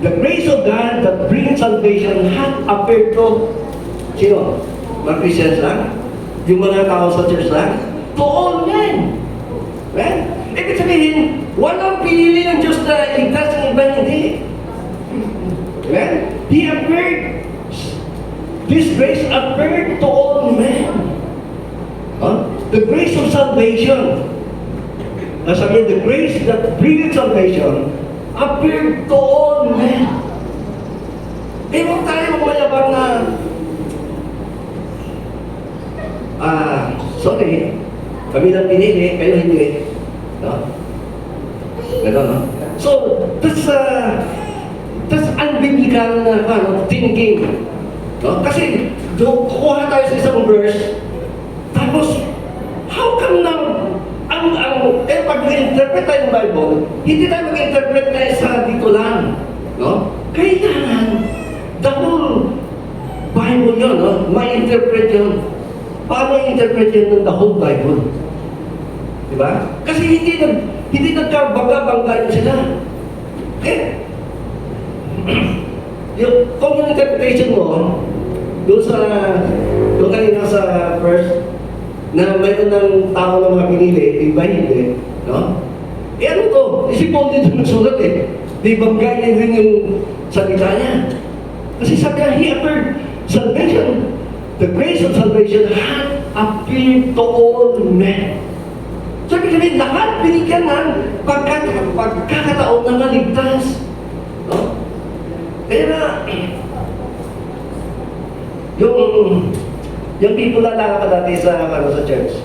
the grace of God that brings salvation hath appeared to, sino? Mga Christians lang? Yung mga tao sa church lang? To all men. Right? Ibig sabihin, walang pinili ng Diyos na iligtas ng iba hindi. Right? He appeared. This grace appeared to all men. Huh? The grace of salvation. Sabi, the grace that brings salvation appeared to all men. Eh, huwag tayo magmayabang na sorry, kami lang pinili, kayo hindi. No? Gano'n, no? So, that's unbiblical na thinking. No? Kasi, kukuha tayo sa isang verse, tapos, how come now, kaya pag i-interpret tayo ng Bible, hindi tayo mag-interpret na isa dito lang. No? Kailangan, the whole Bible yun, no? May-interpret yun. Paano i-interpret yun ng the whole Bible? Diba? Kasi hindi nagkabangga-bangga yun sila. Eh, kung yung interpretation mo, doon kanina sa verse, na mayroon ng tao na mga pinili, iba hindi, no? Eh ano to? Si Paul dito nagsulat eh. Di banggay niya rin yung salita niya. Kasi sabi niya, he appeared salvation. The grace of salvation had appeared to all men. So, ibig sabihin, lahat binigyan ng pagkakataon na maligtas. No? Kaya na, yung people na lang dati sa church,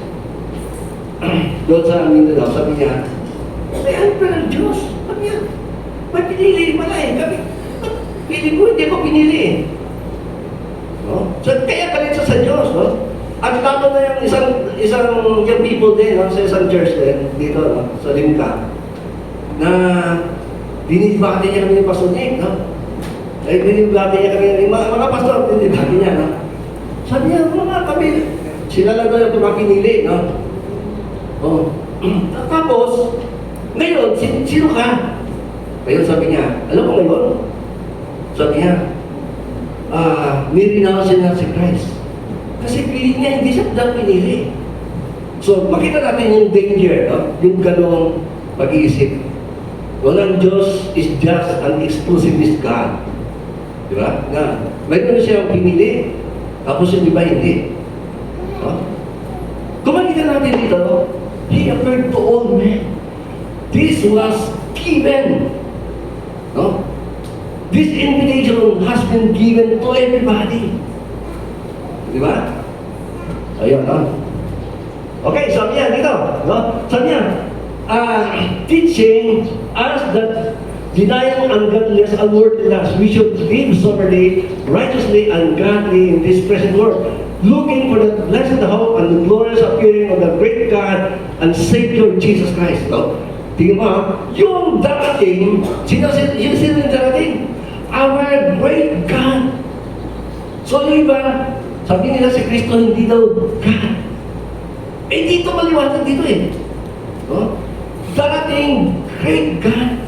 doon sa Mindanao, sabi niya, may ano pa ng Diyos? Sabi niya, may pinili pala eh. Pili ko, hindi ko pinili eh. No? So, kaya galit siya sa Diyos, no? At lalo na yung yung people din, no? Sa isang church din, dito, no? Sa Limca, na binibati niya kami ni Pastor Nick, no? Ay, binibati niya kami, mga pastor, binibati niya, no? Sabi niya, kami, sila lang daw yung pinili, no? Oh. Tapos, ngayon, sino ka? Ngayon sabi niya, alam mo ngayon? Sabi niya, nirinaw siya si Christ. Kasi pili niya, hindi siya daw pinili. So, makita natin yung danger, no? Yung ganong pag-iisip. Walang Diyos is just an exclusivist God. Di ba? Na, mayroon siya pinili, tapos yung iba hindi. No? Kung makita natin dito, He appeared to all men. This was given. No? This invitation has been given to everybody. Di ba? Ayun, no? Okay, sabi niya dito, no? Sabi niya, teaching us that denying ungodliness and worldliness, we should live soberly, righteously, and godly in this present world, looking for the blessed hope and the glorious appearing of the great God and Savior Jesus Christ. No? Tingnan mo, yung darating, sino yung darating? Our great God. So yung iba, sabi nila si Kristo hindi daw God. Eh dito maliwanag dito eh. No? Darating great God.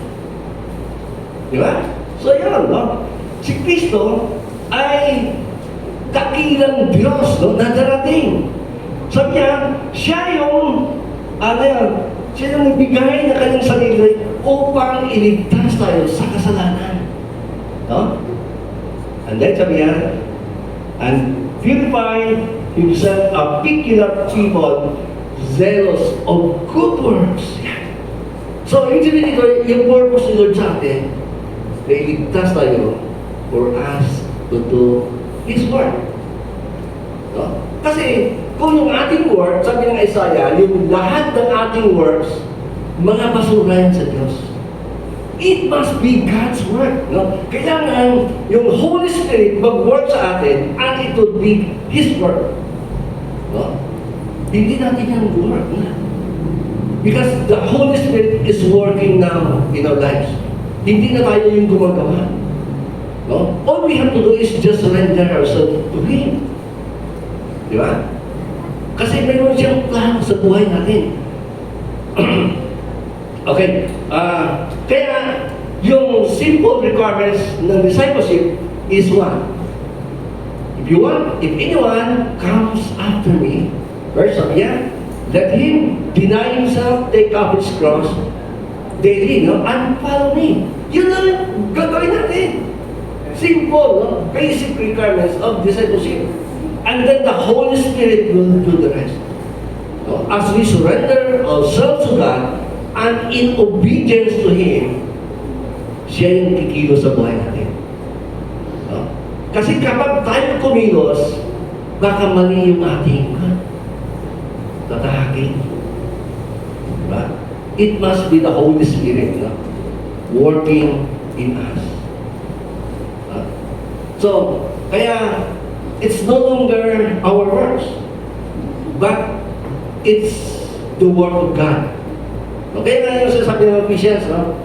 Di ba? So yan, no? Si Kristo ay dakilang Diyos, no? Na darating. Sabi niya, siya yung, siya yung nagbigay na kanyang sarili upang iligtas tayo sa kasalanan. No? And then sabi niya, and purify himself a peculiar people zealous of good works. So, ibig sabihin dito, yung purpose ni Lord sa atin, na iligtas tayo for us to do His work. No? Kasi, kung yung ating work, sabi ng Isaiah, yung lahat ng ating works, mga basura yan sa Diyos. It must be God's work. No? Kailangan yung Holy Spirit mag-work sa atin and it would be His work. No? Hindi natin yan work. No? Because the Holy Spirit is working now in our lives. Hindi na tayo yung gumagawa. No? All we have to do is just surrender ourselves to Him. Di ba? Kasi mayroon siyang plano sa buhay natin. Okay. Kaya, yung simple requirements ng discipleship is one. If anyone comes after me, verse sabi niya, let him deny himself, take up his cross daily, no? And follow me. Yun lang gagawin natin. Simple, no? Basic requirements of discipleship. And then the Holy Spirit will do the rest. No? As we surrender ourselves to God and in obedience to Him, siya yung kikilos sa buhay natin. No? Kasi kapag tayo kumilos, baka mali yung ating tatahakin. Diba? It must be the Holy Spirit, no? Working in us. So, kaya it's no longer our works, but it's the work of God. Okay na yung sasabi ng Ephesians, no?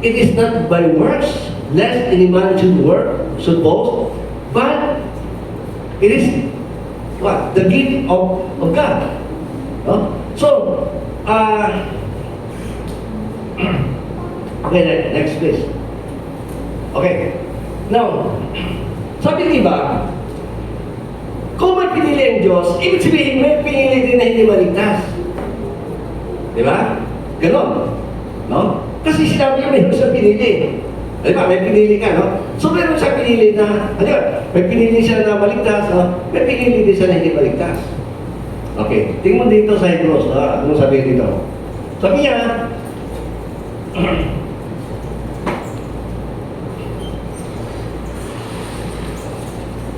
It is not by works, lest any man should boast, but it is what? The gift of God. No? So, okay, next please. Okay. Now, sabi diba, kung may pinili ang Diyos, ibig sabihin may pinili din na hindi maligtas. Di ba? Ganon. No? Kasi sinabi niya mayroon siya pinili. Di ba? May pinili ka, no? So meron siya pinili na, ano yun? May pinili siya na maligtas, no? May pinili din siya na hindi maligtas. Okay. Tingnan mo dito sa Hebrews, ano sabi dito? Sabi niya,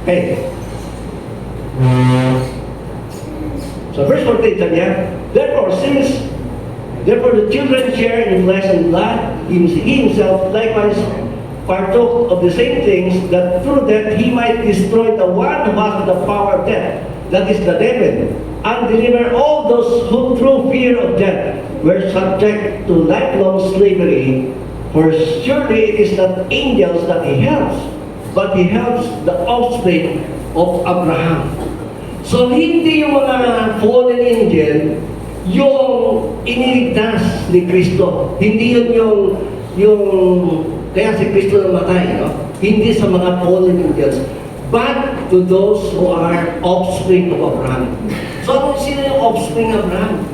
okay. So verse 14 sabi niya, Therefore the children share in flesh and blood, he himself likewise partook of the same things, that through that he might destroy the one who has the power of death, that is the devil, and deliver all those who through fear of death were subject to lifelong slavery. For surely it is not angels that he helps, but he helps the offspring of Abraham. So hindi yung mga fallen angel yung iniligtas ni Kristo. Hindi yun yung kaya si Kristo namatay, no? Hindi sa mga fallen angels, but to those who are offspring of Abraham. So sino yung offspring of Abraham?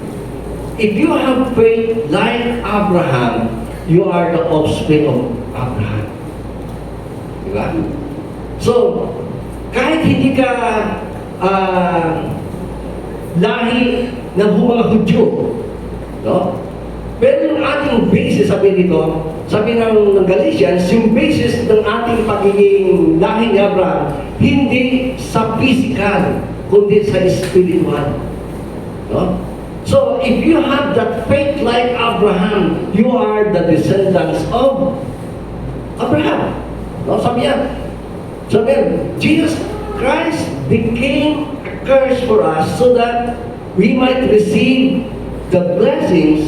If you have faith like Abraham, you are the offspring of Abraham. Diba? So, kahit hindi ka lahi ng mga Hudyo, no? Pero yung ating basis, sabi dito, sabi ng Galatians, yung basis ng ating pagiging lahi ni Abraham, hindi sa physical, kundi sa spiritual. No? So, if you have that faith like Abraham, you are the descendants of Abraham. No? Sabi Jesus Christ became a curse for us so that we might receive the blessings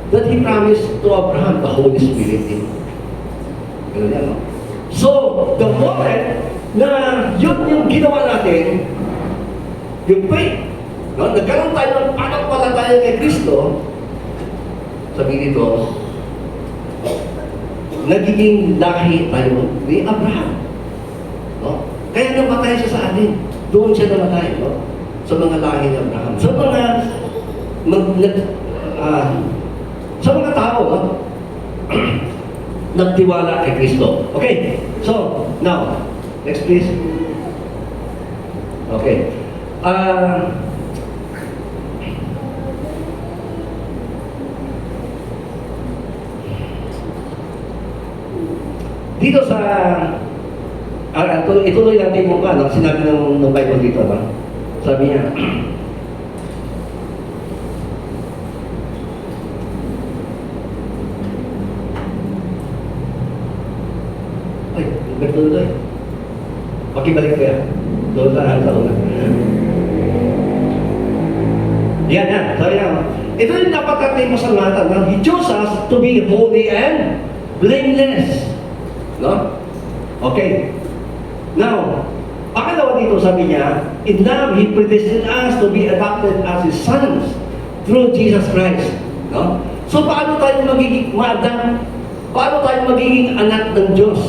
that He promised to Abraham, the Holy Spirit. Ganun yan, no? So, the moment na yun yung ginawa natin, yung faith, no? Nagkaroon tayo ng pananampalataya kay Kristo, sabi dito, nagiging lahi tayo ni Abraham. No? Kaya namatay siya sa atin. Doon siya namatay, no? Sa mga lahi ni Abraham. Sa mga tao, no? Nagtiwala kay Kristo. Okay, so, now, next please. Okay. Dito sa ituloy natin yung sinabi ng Bible dito, no? Sabi niya, ay, nagtuloy. Pakibalik ko yan. Doon sa una. Yan. Sabi niya, ito yung dapat natin masalamatan, no? He chose us to be holy and blameless. No? Okay. Now, pangalawa dito sabi niya, in love, He predestined us to be adopted as His sons through Jesus Christ. No? So, paano tayo magiging ma-adapt? Paano tayo magiging anak ng Diyos?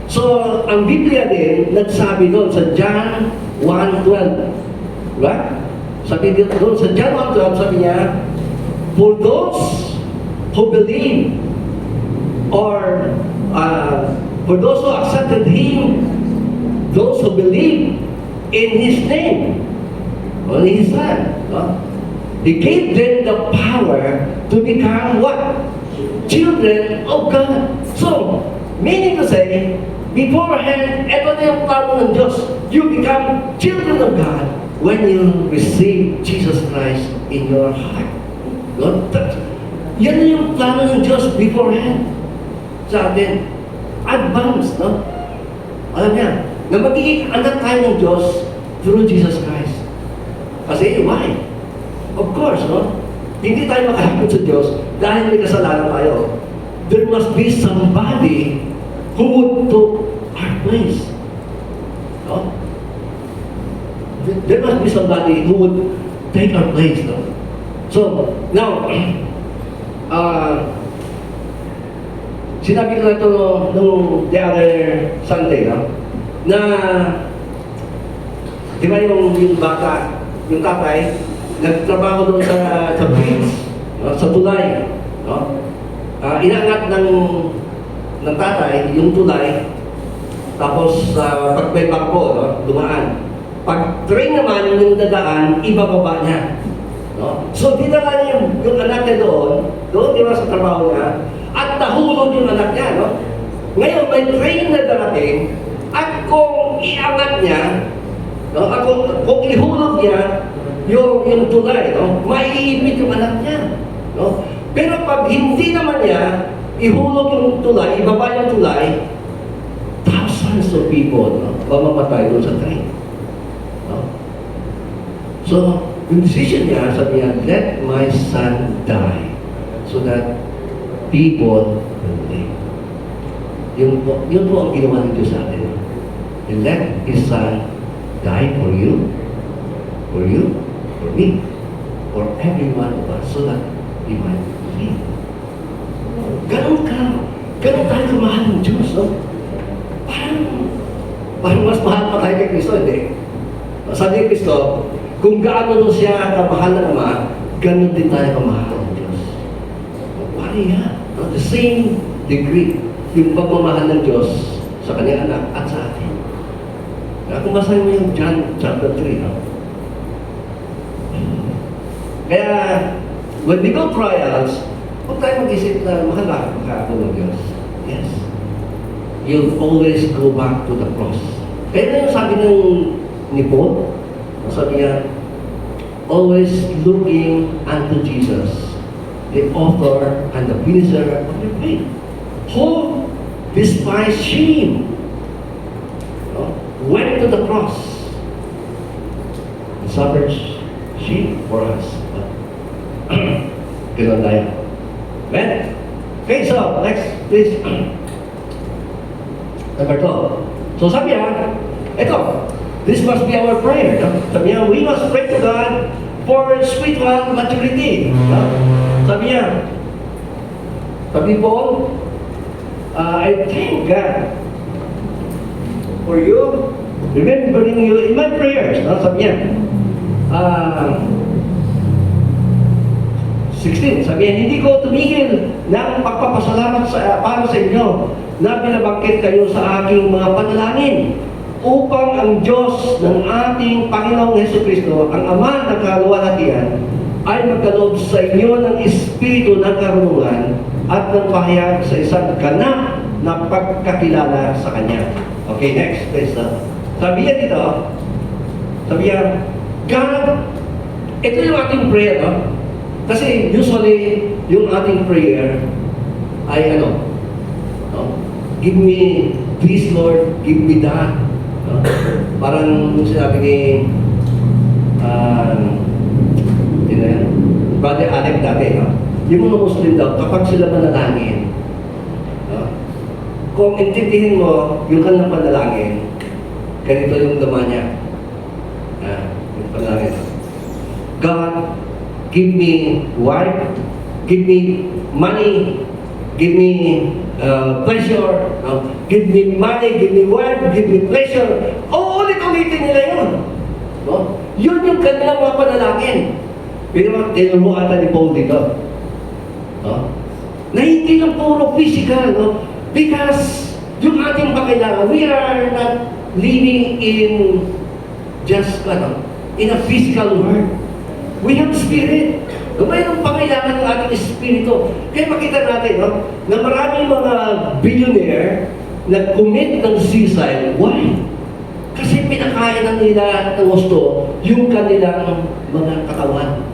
So, ang Biblia din, nagsabi doon sa John 1:12. Diba? Sabi dito doon sa John 1:12, sabi niya, for those who believe, or for those who accepted Him, those who believe in His name, on His Son, no? He gave them the power to become what? Children of God. So, meaning to say, beforehand, ito na yung plano ng Diyos. You become children of God when you receive Jesus Christ in your heart. No? Yan na yung plano ng Diyos beforehand sa atin. Advance, no? Alam niya, na magiging anak tayo ng Diyos through Jesus Christ. Kasi why? Of course, no? Hindi tayo makalapit sa Diyos dahil may kasalanan tayo. There must be somebody who would took our place. No? There must be somebody who would take our place. No? So, now, sinabi ko na ito nung the other Sunday, no? Na, di ba yung bata, yung tatay, nagtrabaho doon sa bridge, no? Sa tulay. No? Inangat ng tatay yung tulay, tapos pag may bangko, no? Dumaan. Pag train naman yung dadaan, ibababa niya. No? So, dinala niya yung anak niya doon di ba sa trabaho niya, at nahulog yung anak niya. No? Ngayon, may train na darating, at kung iangat niya, no? At kung ihulog niya yung tulay, no? Maiipit yung anak niya. No? Pero pag hindi naman niya ihulog yung tulay, ibaba yung tulay, thousands of people, no? Mamamatay doon sa train. No? So, yung decision niya, sabi niya, let my son die so that people will live. Yun po ang ginawa ng Diyos sa atin. He let His son die for you, for me, for every one of us, so that He might live. Ganon tayo kamahal ng Diyos, no? Parang mas mahal pa tayo kay Kristo, hindi? Sabi ni Kristo, kung gaano nun siya kamahal ng Ama, ganon din tayo kamahal ng Diyos. Paano yan? The same degree, yung pagmamahal ng Diyos sa kanyang anak at sa atin. Kaya kung basahin mo yung John chapter 3, no? Kaya, when we go trials, huwag tayo mag-isip na mahal ako ng Diyos. Yes. You'll always go back to the cross. Kaya yung sabi ni Paul, sabi niya, always looking unto Jesus, the author and the finisher of your faith. Who despised shame, no? Went to the cross and suffered shame for us. Ganun tayo. Well, okay, so next, please. Number 2. So sabi niya, ito, this must be our prayer. No? Sabi niya, we must pray to God for spiritual maturity. No? Sabi niya, sabi po, I thank God for you, remembering you in my prayers. No? Sabi niya, 16, sabi niya, hindi ko tumigil ng pagpapasalamat para sa inyo na binabangkit kayo sa aking mga panalangin upang ang Diyos ng ating Panginoong Jesucristo, ang Ama ng kaluwalhatian, ay magkaloob sa inyo ng Espiritu ng karunungan at ng pahayag sa isang ganap na pagkakilala sa Kanya. Okay, next, please. Sabi niya dito, sabi niya, God, ito yung ating prayer, no? Kasi usually, yung ating prayer ay ano, no? Give me this, Lord, give me that. No? Parang sinabi ni Brother Alec dati, no? Yung mga Muslim daw, kapag sila manalangin, no? Kung intindihin mo yung kanilang panalangin, ganito yung laman niya. Yung panalangin. God, give me wife, give me money, give me pleasure, no? Give me money, give me wife, give me pleasure. Ulit-ulitin nila yun. No? Yun yung kanilang mga panalangin. Pero tinuro ata ni Paul dito. No? Na hindi lang puro physical, no? Because yung ating pakailangan, we are not living in just in a physical world. We have spirit. No, mayroong pangailangan ng ating espiritu. Kaya makita natin, no, na maraming mga billionaire nag-commit ng suicide. Why? Kasi pinakain na nila ng gusto yung kanilang mga katawan.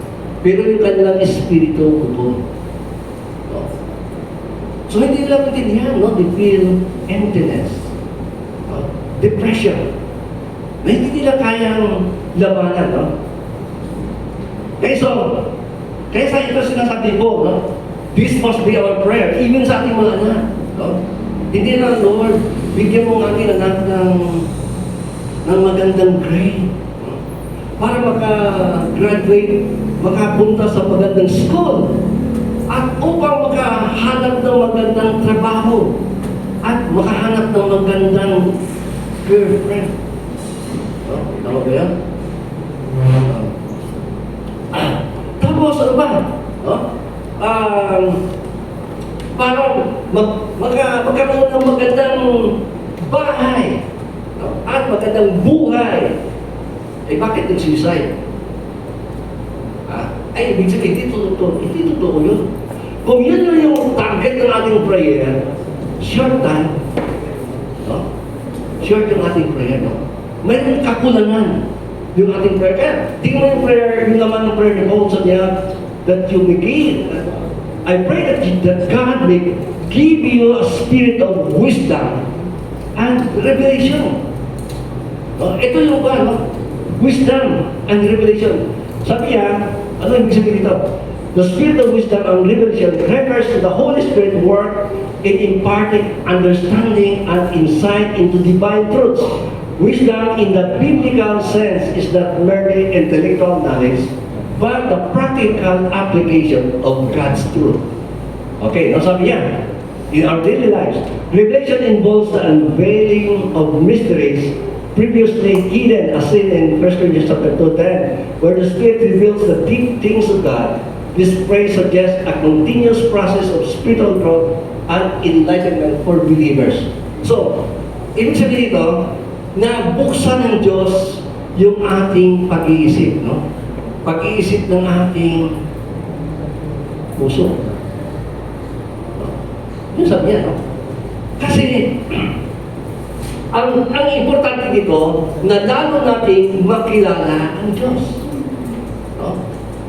Pero yung kanilang espiritu, gutom. No? So hindi nila maintindihan, no? They feel emptiness. No? depression na hindi nila kayang labanan, no? Kaya sa ito sinasabi ko, no? This must be our prayer, even sa ating mga anak, no? Hindi na, Lord, bigyan mo ang ating anak ng magandang grade, no? Para maka-graduate, makapunta sa magandang school, at upang makahanap ng magandang trabaho, at makahanap ng magandang girlfriend. No? Tama ba yan? Tapos ano ba? No? Parang magkaroon ng magandang bahay, no? At magandang buhay. Eh bakit nag-suicide? Ay, ibig sabihin, hindi totoo yun. Kung yun yung target ng ating prayer, short time, no? Short yung ating prayer, no? Mayroong kakulangan yung ating prayer. Kaya, tingnan mo yung prayer, yung naman ng prayer ni Paul sa niya, that you may gain. I pray that God may give you a spirit of wisdom and revelation. No? Ito yung no? Wisdom and revelation. Sabi niya, ano yung sabihin dito? The spirit of wisdom and revelation refers to the Holy Spirit work in imparting understanding and insight into divine truths. Wisdom in the biblical sense is not merely intellectual knowledge, but the practical application of God's truth. Okay, now sabi niya, in our daily lives, revelation involves the unveiling of mysteries previously hidden, as seen in 1 Corinthians chapter 2:10, where the Spirit reveals the deep things of God. This phrase suggests a continuous process of spiritual growth and enlightenment for believers. So, ibig sabihin ito, na buksan ng Diyos yung ating pag-iisip, no? Pag-iisip ng ating puso. No? Yung sabi niya, no? Kasi, ang importante dito, na lalo nating makilala ang Diyos. No?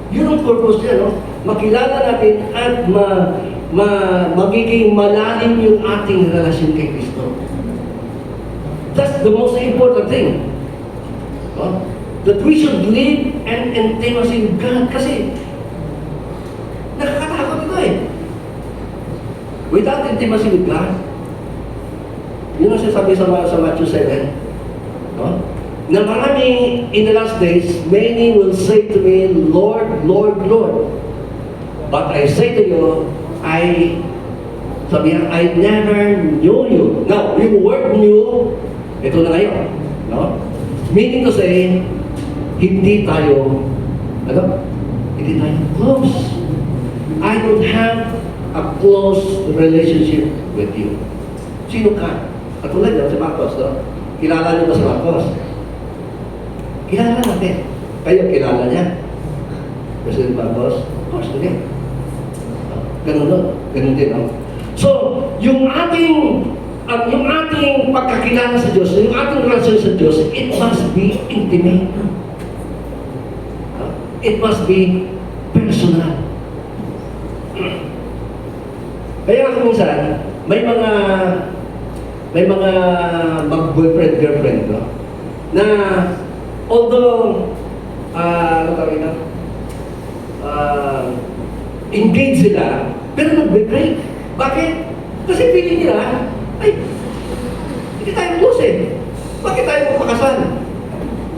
Yun ang purpose niya, no? Makilala natin at magiging malalim yung ating relasyon kay Kristo. That's the most important thing. No? That we should live and intimacy with God. Kasi, nakakatakot ito eh. Without intimacy with God, yun ang sinasabi sa Matthew 7. No? Na marami in the last days, many will say to me, Lord, Lord, Lord. But I say to you, I never knew you. Now, yung word knew, ito na ngayon. No? Meaning to say, hindi tayo close. I don't have a close relationship with you. Sino ka? Katulad yun si Marcos, no? Kilala niyo ba si Marcos? Kilala natin. Kayo kilala niya. President Marcos? Of course, hindi. Ganun din, no? So, yung ating pagkakilala sa Diyos, yung ating relasyon sa Diyos, it must be intimate. It must be personal. Kaya ako minsan, may mga mag-boyfriend, girlfriend, no? Na, although, engaged sila, pero nag-break. Bakit? Kasi feeling nila, ay, hindi tayo close eh. Bakit tayo magpakasal?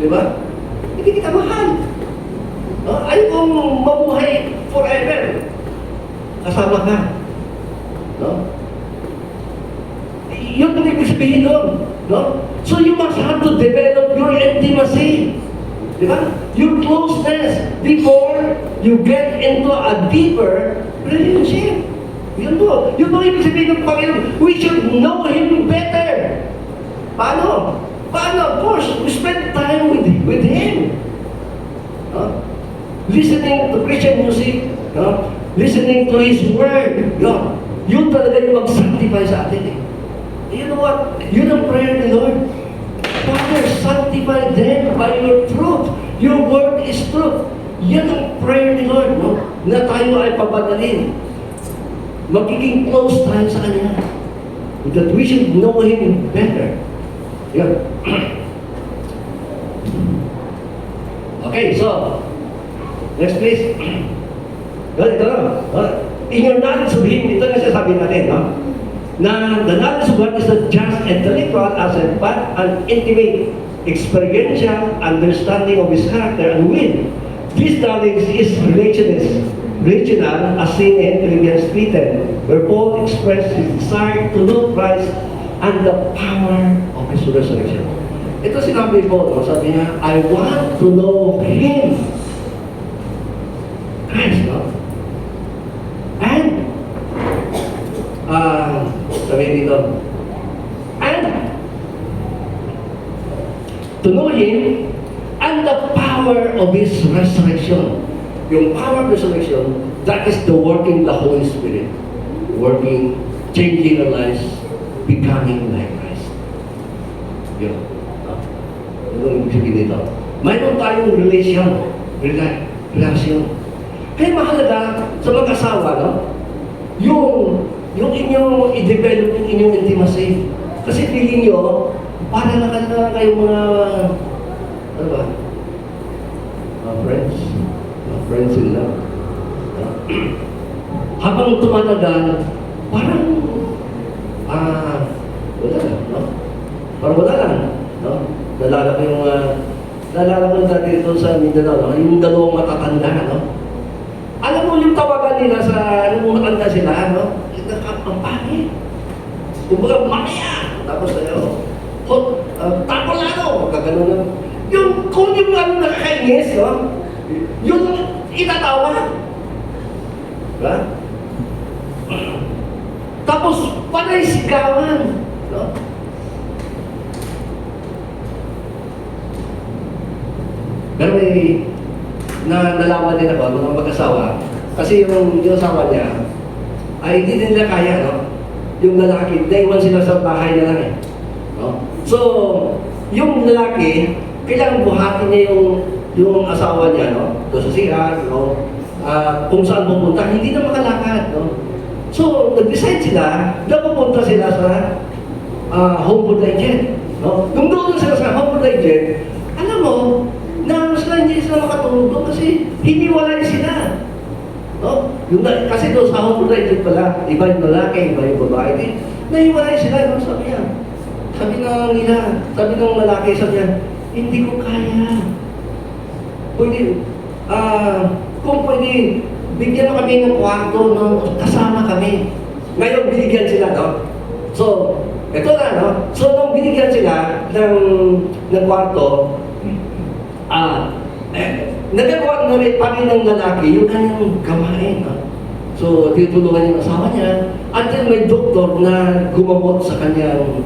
Di ba? Hindi kita mahal. No? Ayaw kong mabuhay forever. Kasama ka. No? Yun ang ibig sabihin doon. No? So you must have to develop your intimacy. Di ba? Your closeness before you get into a deeper relationship. Yun po. Yun po ibig sabihin ng Panginoon. We should know Him better. Paano? Of course, we spend time with Him. No? Listening to Christian music. No? Listening to His Word. No? Yun talaga yung mag-sanctify sa atin eh. You know what? Yun ang prayer ni Lord. Father, sanctify them by your truth. Your word is truth. Yan ang prayer ni Lord, no? Na tayo ay papadalin. Magiging close tayo sa Kanya. That we should know Him better. Yun. Okay, so, next please. Yun, ito na. In your knowledge of Him, ito na sasabi natin, no? Na the knowledge of God is not just intellectual as but an intimate, experiential understanding of His character and will. This knowledge is relational as seen in Philippians 3:10, where Paul expressed his desire to know Christ and the power of His resurrection. Ito sinabi po, no? Sabi niya, I want to know Him. Christ, no? And, sabi dito, and to know Him and the power of His resurrection. Yung power of resurrection, that is the working the Holy Spirit. Working, changing our lives, becoming like Christ. Yun. Ano yung sabihin dito? Mayroon tayong relasyon. Kaya mahalaga sa mag-asawa, no? Yung inyong i-develop yung inyong intimacy. Kasi feeling nyo, para na kayong mga, ano ba? Friends. Friends in love. Habang tumatagal, parang, wala lang, no? Parang wala lang, no? Nalala ko dati dito sa Mindanao, no? Yung dalawang matatanda, no? Alam mo yung tawagan nila sa, nung matanda sila, no? Ang pangit. Kumbaga, mamaya! Tapos tayo, tapolano! Kagano na. Yung, kung yung ano nakakainis, no? Yung itatawa. Diba? Tapos, panay sigawan. No? Pero may nalaman din ako, mga mag-asawa, kasi yung asawa niya, ay hindi nila kaya, no? Yung lalaki, naiwan sila sa bahay na lang eh. No? So, yung lalaki, kailangan buhatin niya yung asawa niya, no? Doon sa CR, no? Kung saan pupunta, hindi na makalakad, no? So, nag-decide sila na pupunta sila sa home food legend, no? Kung doon sila sa home food legend, alam mo, na sila hindi sila makatulog doon kasi hiniwalay sila. No? Kasi doon sa home food legend pala, iba yung lalaki, iba yung babae. Nahiwalay sila, no? Sabi niya. Sabi ng lalaki, sabi niya, hindi ko kaya. Pwede, kung pwede, bigyan mo kami ng kwarto, no? Kasama kami. Ngayon, binigyan sila, no? So, ito na, no? So, nung binigyan sila ng kwarto, nagagawa na rin pa rin ng lalaki yung kanyang gawain. So, tinutulungan yung asawa niya. At then may doktor na gumamot sa kanyang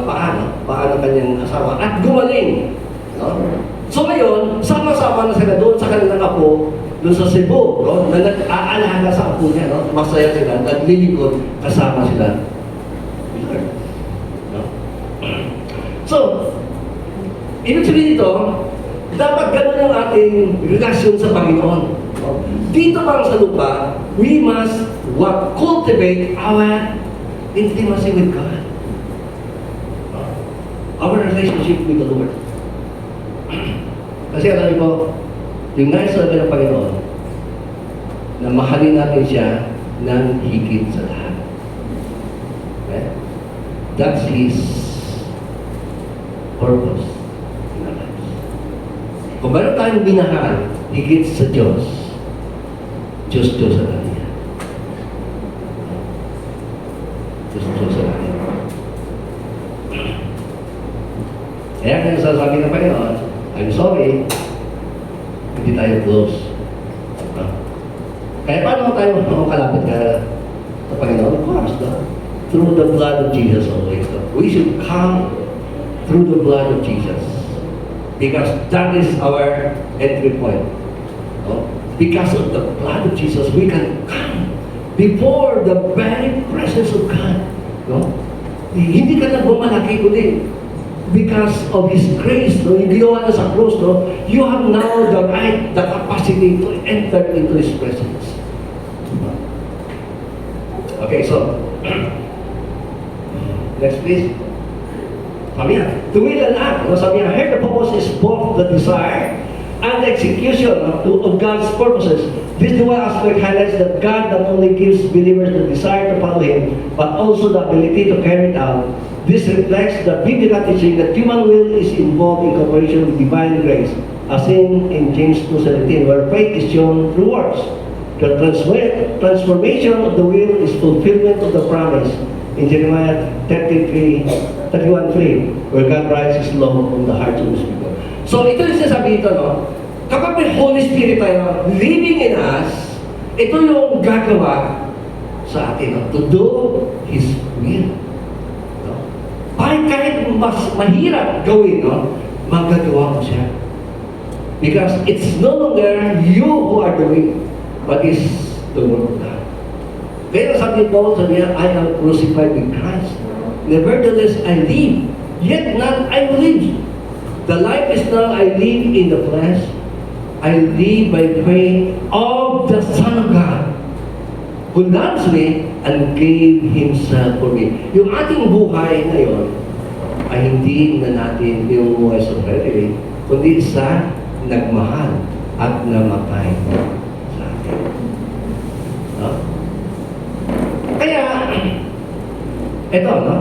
paa ng kanyang asawa. At gumaling. No? So ngayon, sama-sama na sila doon sa kanilang apo, doon sa Cebu, no? Na nag-aalaga sa apo niya. No? Masaya sila, naglilingkod, kasama sila. No? So, ibig sabihin dito, dapat ganun ang ating relasyon sa Panginoon. No? Dito bang sa lupa, we must cultivate our intimacy with God. No? Our relationship with the Lord. Kasi alam mo, yung nais natin ng Panginoon, na mahalin natin siya ng higit sa lahat. Okay? That's His purpose. Kung meron tayong binahal, higit sa Diyos, Diyos sa kanya. Diyos sa kanya. Kaya kaya sasabi ng Panginoon, I'm sorry, hindi tayo close. Kaya paano tayo kalapit sa Panginoon? Of course, no? Through the blood of Jesus always. No? We should come through the blood of Jesus. Because that is our entry point. No? Because of the blood of Jesus, we can come before the very presence of God. No? Hindi ka na bumalaki kundi because of His grace, no? Yung ginawa na sa cross, no? You have now the right, the capacity to enter into His presence. Okay, so next please. Sabi niya, the will and act. No? Sabi niya, here the purpose is both the desire and the execution of God's purposes. This dual aspect highlights that God not only gives believers the desire to follow Him, but also the ability to carry it out. This reflects the biblical teaching that human will is involved in cooperation with divine grace, as seen in James 2:17, where faith is shown through works. The transformation of the will is fulfillment of the promise in Jeremiah 31:3, where God writes His law on the hearts of His people. So ito yung sinasabi ito, no? Kapag may Holy Spirit tayo living in us, ito yung gagawa sa atin, no? To do His will. No? Kahit mas mahirap gawin, no? Magagawa mo siya. Because it's no longer you who are doing, but it's the Word of God. Kaya sabi Paul, sabi niya, I am crucified with Christ. Nevertheless, I live, yet not I will live. The life is now I live in the flesh. I live by faith of the Son of God, who loves me and gave Himself for me. Yung ating buhay ngayon ay hindi na natin yung buhay sa sarili, kundi sa nagmahal at namatay sa atin. No? Kaya, eto, no?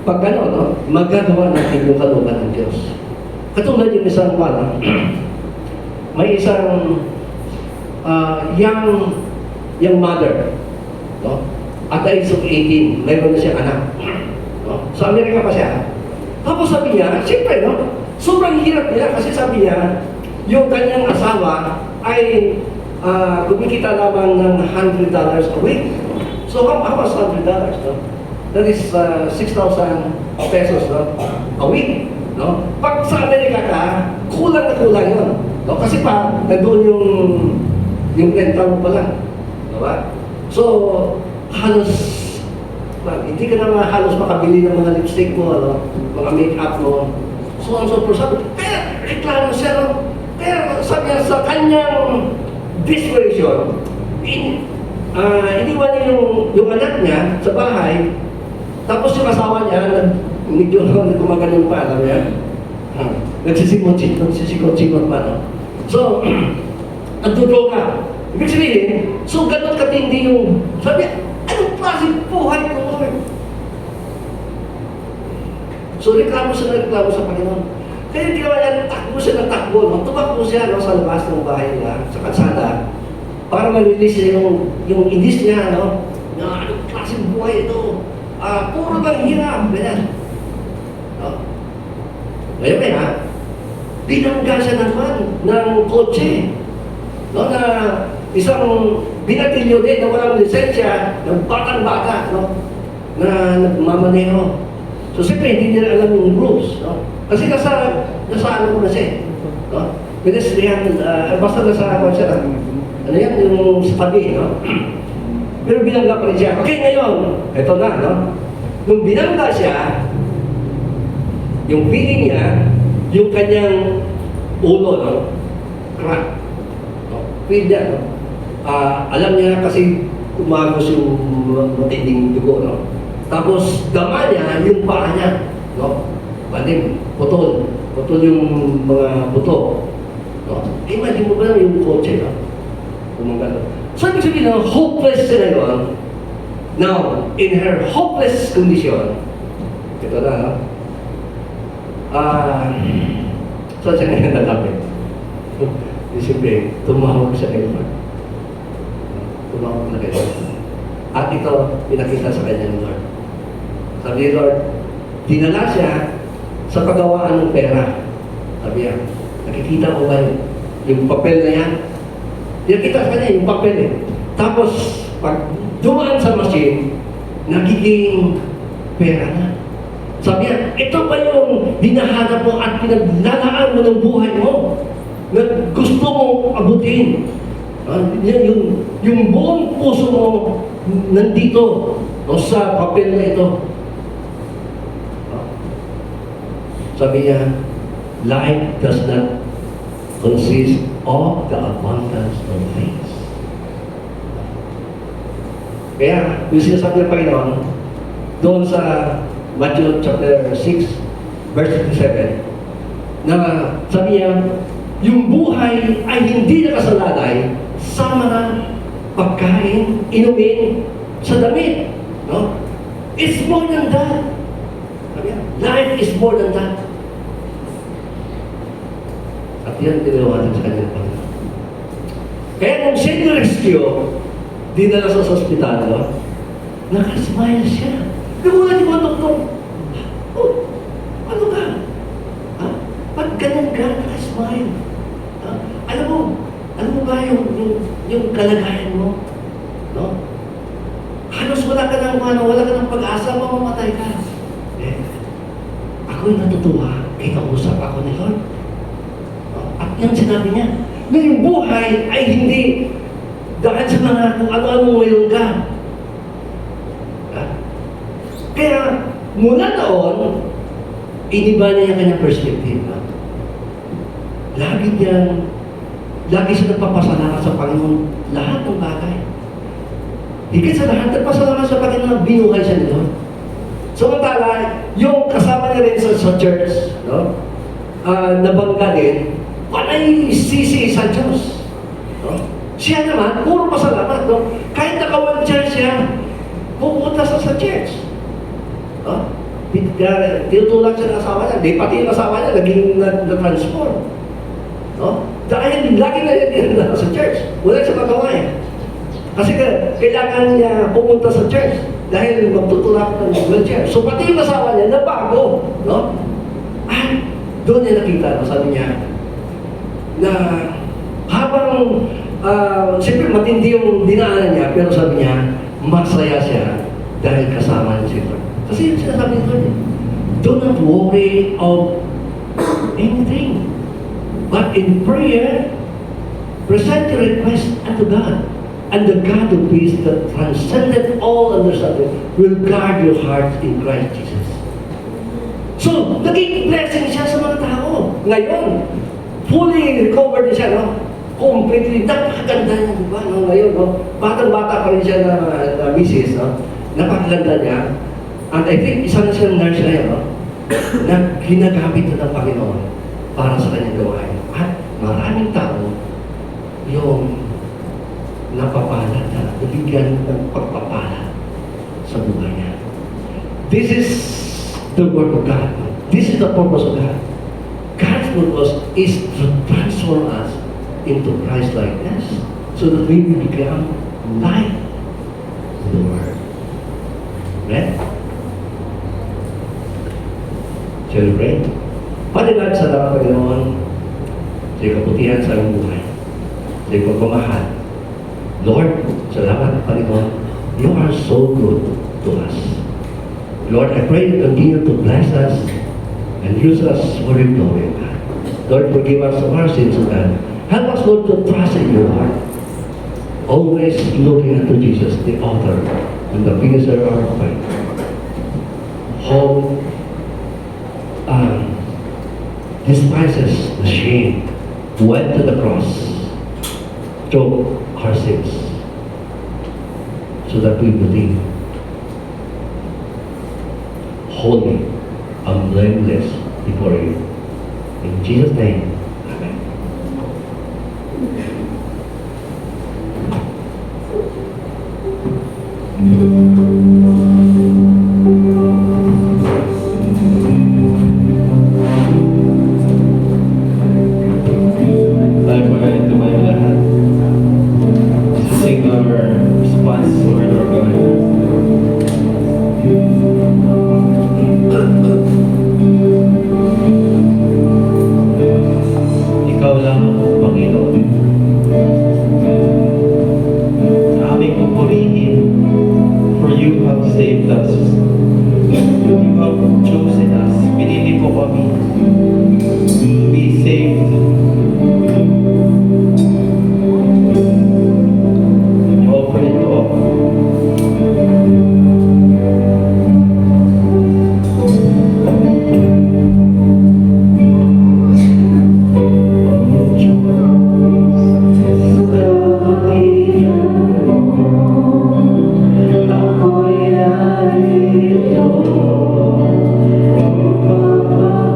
Pag gano'n, no? Magagawa natin yung kalooban ng Diyos. Katulad yung isang pala, may isang young mother, no? At the age of 18, mayroon na siyang anak. No? Sa Amerika pa siya. Tapos sabi niya, siyempre, no? Sobrang hirap niya kasi sabi niya, yung kanyang asawa ay kumikita lamang ng $100 a week. So how much $100? No? That is 6,000 pesos, no? A week. No? Pag sa Amerika ka, kulang na kulang yun. No? Kasi pa, nandun yung renta mo pa lang. Diba? So, halos, hindi ka na halos makabili ng mga lipstick mo, ano? Mga make-up mo. So on so forth. Kaya, reklamo siya, no? Kaya, sabi niya, sa kanyang desperation, iniwan niya yung anak niya sa bahay, tapos yung asawa niya, medyo gumaganon pa, alam niya. Nagsisikot-sikot pa, no? So, nagdudroga. Ibig sabihin, so ganun katindi yung, sabi niya, anong klaseng buhay ko, Lord? So, reklamo sa Panginoon. Kaya ginawa niya, takbo siya ng takbo, no? Tumakbo siya, no, sa labas ng bahay niya, sa kalsada, para ma-release niya yung indis niya, no? Na, anong klaseng buhay ito? Puro bang hirap, ganyan. No? Ngayon kaya, binangga siya naman ng kotse. No, na isang binatilyo din na walang lisensya, ng batang-bata, no? Na nagmamaneho. So, siyempre, hindi nila alam yung rules, no? Kasi nasa ano ko na siya, no? Pedestrian, basta nasa ano siya, ano yan, yung sa tabi, no? Pero binangga pa rin siya. Okay, ngayon, eto na, no? Nung binangga siya, yung feeling niya, yung kanyang ulo, no? Crack. No? Feel niya, no? Alam niya kasi kumagos yung matinding dugo, no? Tapos, dama niya yung paa niya, no? Maling, putol. Putol yung mga buto. No? Imagine mo ba yung kotse, no? Kumagano. So, ibig sabihin na hopeless siya ngayon. Now, in her hopeless condition, ito na, no? So, siya ngayon natapit. Siyempre, tumawag siya kay Lord. Tumawag na kay Lord. At ito, pinakita sa kanya ng Lord. Sabi ni Lord, dinala siya sa paggawaan ng pera. Sabi niya, nakikita ko ba yung papel na yan? Nakikita sa kanya yung papel eh. Tapos, pag dumaan sa machine, nagiging pera na. Sabi niya, ito ba yung hinahanap mo at pinaglalaan mo ng buhay mo? Na gusto mong abutin. Yung buong puso mo nandito sa papel na ito. Sabi niya, life does not consist of the abundance of things. Kaya, yung sinasabi ng Panginoon, doon sa Matthew chapter 6, verse 57, na sabi niya, yung buhay ay hindi nakasalalay sa mga pagkain, inumin, sa damit. No? It's more than that. Sabi niya, life is more than that. At yan tinawanan sa kanyang Panginoon. Kaya nung siya ni-rescue, dinala sa ospital, no? Nakasmile siya. Nagulat yung mga doktor. Oh, ano ka? Ha? Ba't ganun ka? Nakasmile. Ha? Alam mo ba yung kalagayan mo? No? Halos wala ka ng pag-asa, mamamatay ka. Eh, ako'y natutuwa, kinausap ako ni Lord. At yan sinabi niya, na yung buhay ay hindi dahil sa mga kung ano-ano ngayon ka. Ha? Kaya mula noon, iniba niya yung kanyang perspective. Ha? Lagi siya nagpapasalamat sa Panginoon lahat ng bagay. Higit sa lahat, nagpasalamat sa Panginoon, binuhay siya nito. Samantala, yung kasama niya rin sa church, no? Nabangga din, panay sisi sa Diyos. No? Siya naman, puro pasalamat. No? Kahit naka-wheelchair siya, pupunta sa church. No? Tinutulak siya ng asawa niya. Di pati yung asawa niya, naging na-transform. No? Dahil lagi na yan sa church. Wala siya magawa eh. Kasi kailangan niya pumunta sa church dahil magtutulak ng wheelchair. So pati yung asawa niya, nabago. No? At doon niya nakita, sabi niya, na habang siyempre matindi yung dinaanan niya, pero sabi niya, masaya siya dahil kasama niya si Lord. Kasi yung sinasabi ni Lord, do not worry of anything. But in prayer, present your request unto God. And the God of peace that transcended all understanding will guard your heart in Christ Jesus. So, naging blessing siya sa mga tao. Ngayon, fully recovered siya, no? Completely, napakaganda niya, di ba? No? Ngayon, no? Batang-bata pa rin siya na misis, no? Napakaganda niya. And I think, isa na siyang nurse na yun, no? Na ginagamit na ng Panginoon para sa kanyang gawain. At maraming tao yung napapala na nabigyan ng pagpapala sa buhay niya. This is the work of God. This is the purpose of God. God's purpose is to transform us into Christ-likeness so that we will become like the Word. Right? Shall we pray? Padre God, salamat Panginoon sa iyong kabutihan sa aming buhay, sa iyong pagmamahal. Lord, salamat Panginoon, you are so good to us. Lord, I pray you continue to bless us and use us for your glory, God. Lord, forgive us of our sins, God. Help us, Lord, to trust in your heart. Always looking unto Jesus, the author and the finisher of our faith. Who despises the shame, went to the cross, took our sins, so that we believe holy and blameless before you. In Jesus' name, amen.
Tayo po ay tumayo lahat. Sing our response to our Lord God. Ikaw lang ang Panginoon. Na aming pupurihin, for you have saved us. You have chosen us. Pinili mo kami to be saved. Offer it all.
Ako'y narito upang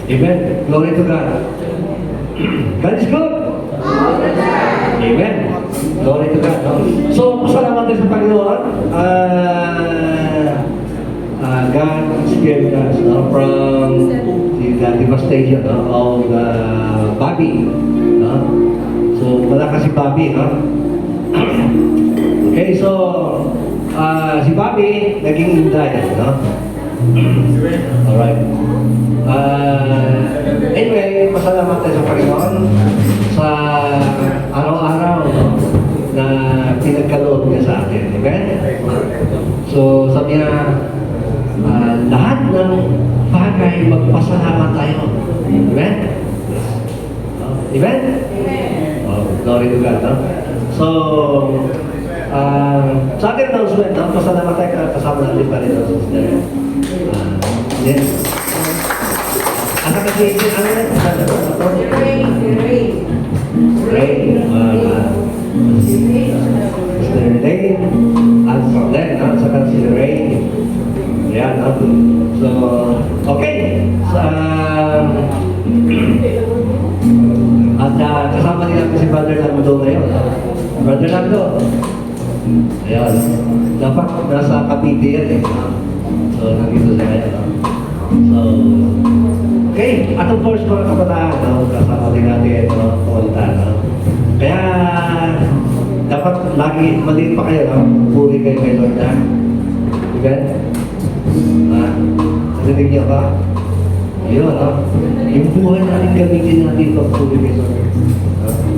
Amen. Glory to God. God is good. Amen. Glory to God. No? So, pasalamat tayo sa Panginoon. God spared us from the devastation of Bobby. So, wala kasi Bobby. Okay, so, si Bobby naging Indian. Alright. Anyway, pasalamat tayo sa Panginoon sa araw-araw na pinagkaloob niya sa atin. Amen? So, sabi niya, lahat ng bagay magpasalamat tayo. Amen? Amen? Oh, glory to God. No? So, sa ating announcement, pasalamat tayo kasama natin pa rin ang sister. Yes. Ano kasi, ano yan? Ray. Sister Ray. At then, saka si Ray. Ayan, so, okay. At kasama nila si Brother Lando ngayon. Brother Lando. Ayan. Dapat nasa Cavite yan eh. So, nandito siya ngayon. So, okay. At of course, mga kabataan, kasama din natin, pumunta. Kaya, dapat lagi, maliit pa kayo, puri kayo kay Lord na. Amen? Narinig niyo ba? Yun, yung buhay natin gamitin natin ito, puri kay Lord.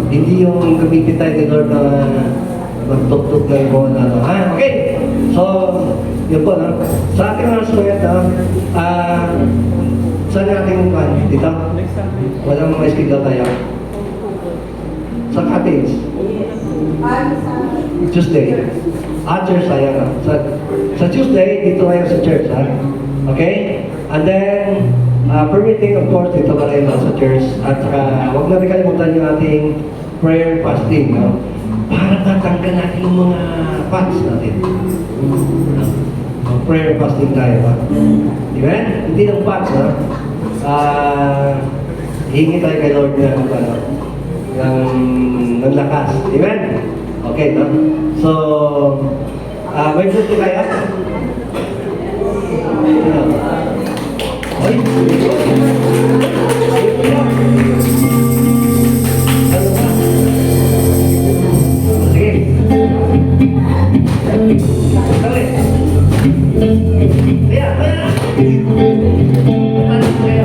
Hindi yung gamitin tayo kay Lord na magtuk-tuk na yung mga okay. So, yun po, sa ating announcement, saan natin dito? Walang mga iskigla tayo. Sa cottage. Tuesday. Church tayo. Sa Tuesday, dito tayo sa church. Okay? And then, permitting of course, dito ka rin sa church. At saka, huwag natin kalimutan yung ating prayer and fasting. Para matanggal natin yung mga fats natin. Prayer and fasting tayo. Amen? Hindi ng fats, hingi tayo kay Lord ng lakas. Amen? Okay, no? So, may gusto kaya? Oy! Ano ba? Sige. Dali. Kaya, kaya! Ano kaya?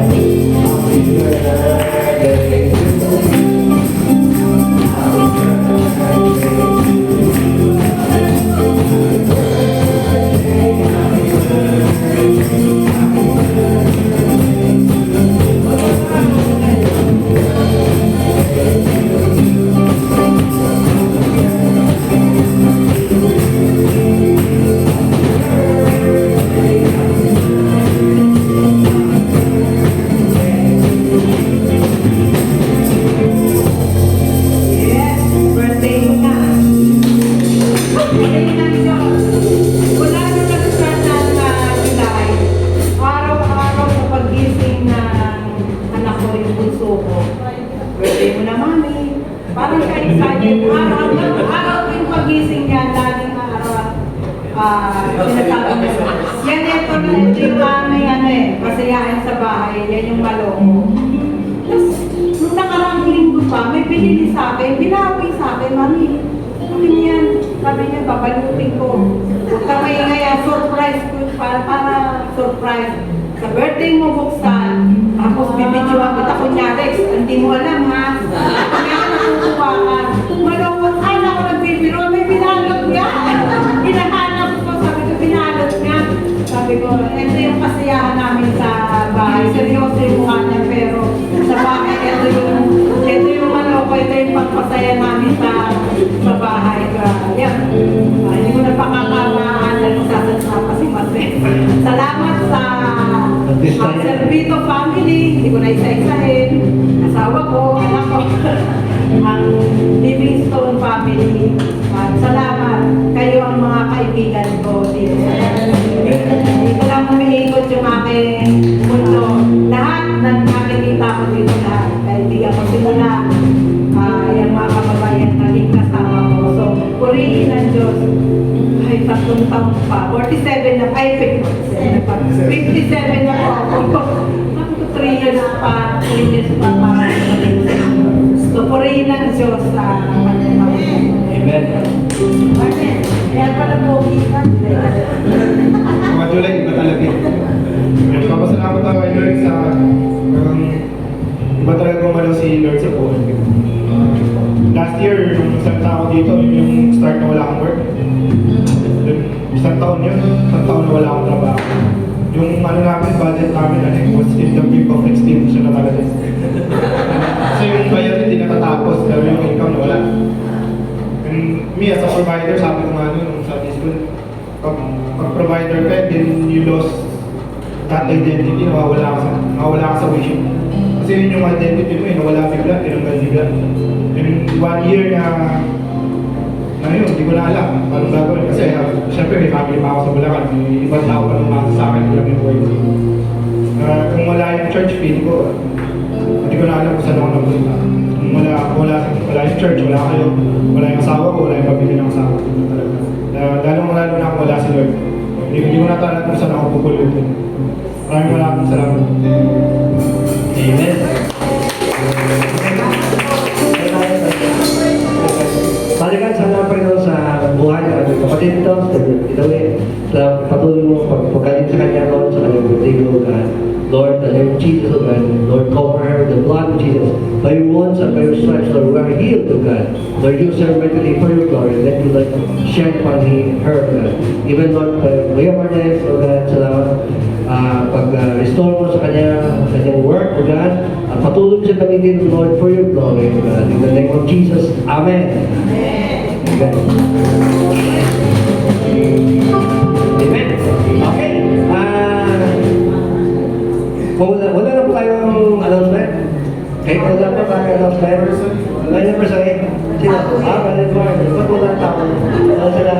Kasiyahan sa bahay, yan yung maloko. Tapos, nung nakarang linggo pa, may binili sa akin, binawi sa akin, mami. Sabi niya, babalutin ko. Kamay ngaya, surprise ko, para surprise. Sa birthday mo buksan, tapos bibidyoan kita kunyari, hindi mo alam ha. Kaya natutuwa ka. Maloko, kala ko nagbibiro, may binalot niya. Hinahanap ko, sabi ko, binalot niya. Sabi ko, ito yung kasiyahan namin sa bahay. Seryoso yung mukha niya, pero sa bahay, ito yung maloko, ito yung pagpasaya namin sa bahay. Yan. Hindi ko na pakakamaan na sasalita pa si Mate. Salamat sa Servito family. Hindi ko na isa-isahin. Asawa ko, anak ko. Ang Livingstone family. Salamat. Kayo ang mga kaibigan ko dito. Hindi ko lang umiikot yung aking mundo. Lahat ng aking taon pa. 47 na, ay 57 na pa. 57 na po ako. Ako 3 years pa, 3 years pa para sa so, purihin ng Diyos sa Panginoon.
Amen.
Amen. Kaya pala po,
Mga July, iba talaga eh. Papasalamat ako kay Lord sa iba talaga gumalaw si Lord sa buhay. Last year, nung isang tao dito, yung start na wala akong work. Isang taon yun, isang taon na wala akong trabaho. Yung ano namin, budget namin, was in the brink of extinction na talaga. Kasi yung bayad hindi natatapos, pero yung income wala. And me as a provider, sabi ko nga nung sa school, pag provider ka, then you lost that identity, nawawala ka sa wish mo. Kasi yun yung identity mo, nawala bigla, tinanggal bigla. And 1 year na yun, hindi ko na alam paano gagawin. Kasi syempre may family pa ako sa Bulacan, may ibang tao pa lumasa sa akin, alam yung buhay ko. Kung wala yung church fee ko, hindi ko na alam kung saan ako napunta. Kung wala yung church, wala kayo, wala yung asawa ko, wala yung pamilya ng asawa ko. Lalo na ako wala si Lord. Hindi ko na talaga kung saan ako pupulutin. Maraming salamat.
Amen.
Palikan sana Panginoon sa buhay ng ating kapatid ito, sa patuloy mo pagpagaling sa kanya, Lord, sa kanyang butigo, God. Lord, the name of Jesus, O God. Lord, cover her with the blood of Jesus. By your wounds and by your stripes, Lord, we are healed, O God. Lord, use her mightily for your glory. Let your light shine upon her, O God. Even, Lord, Kuya Marnes, O God, salamat. Pag-restore mo sa kanyang work, O God. At patuloy siya gamitin, Lord, for your glory, O God. In the name of Jesus, Amen. Amen.
Amen. Okay.
Wala na po tayong announcement? Kahit wala pa tayong announcement? Wala niya per se? Sino? Brother Edward. Ba't wala tao? Wala sila?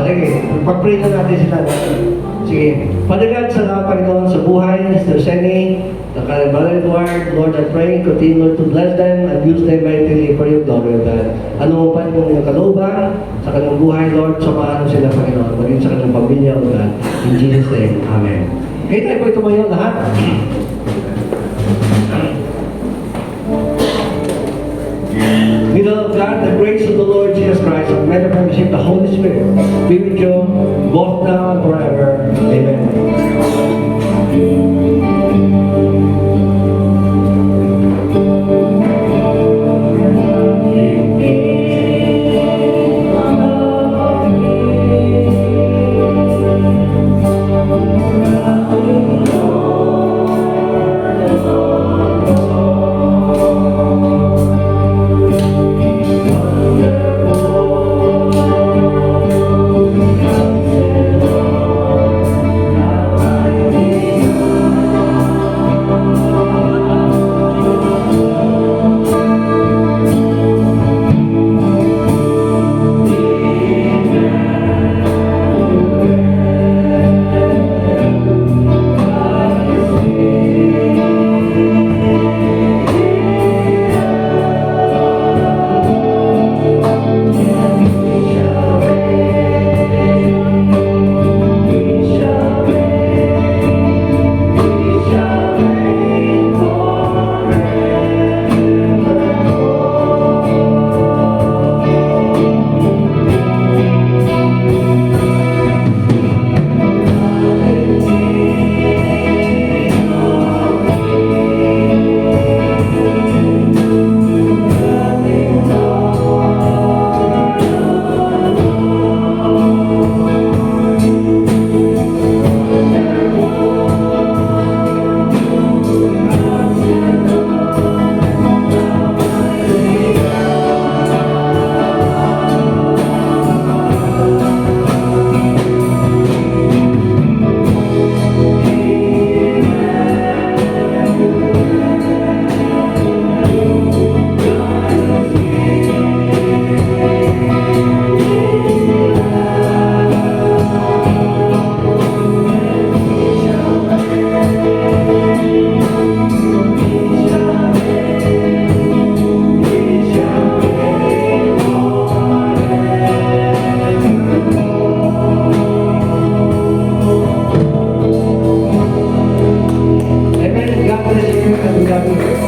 Sige. Pag-pray na natin sila. Sige. Father God, salamat Panginoon sa buhay ni Sister Senny, ng Brother Edward. Lord, I pray, continue to bless them and use them mightily for your glory, O God. Ano pa yung inyong kalooban sa kanilang buhay, Lord, samahan sila, Panginoon, maging sa kanilang pamilya, O God. In Jesus' name, Amen. Okay, tayo po tumayo lahat. May the love of God, the grace of the Lord Jesus Christ, and the fellowship of the Holy Spirit be with you both now and forever. Amen.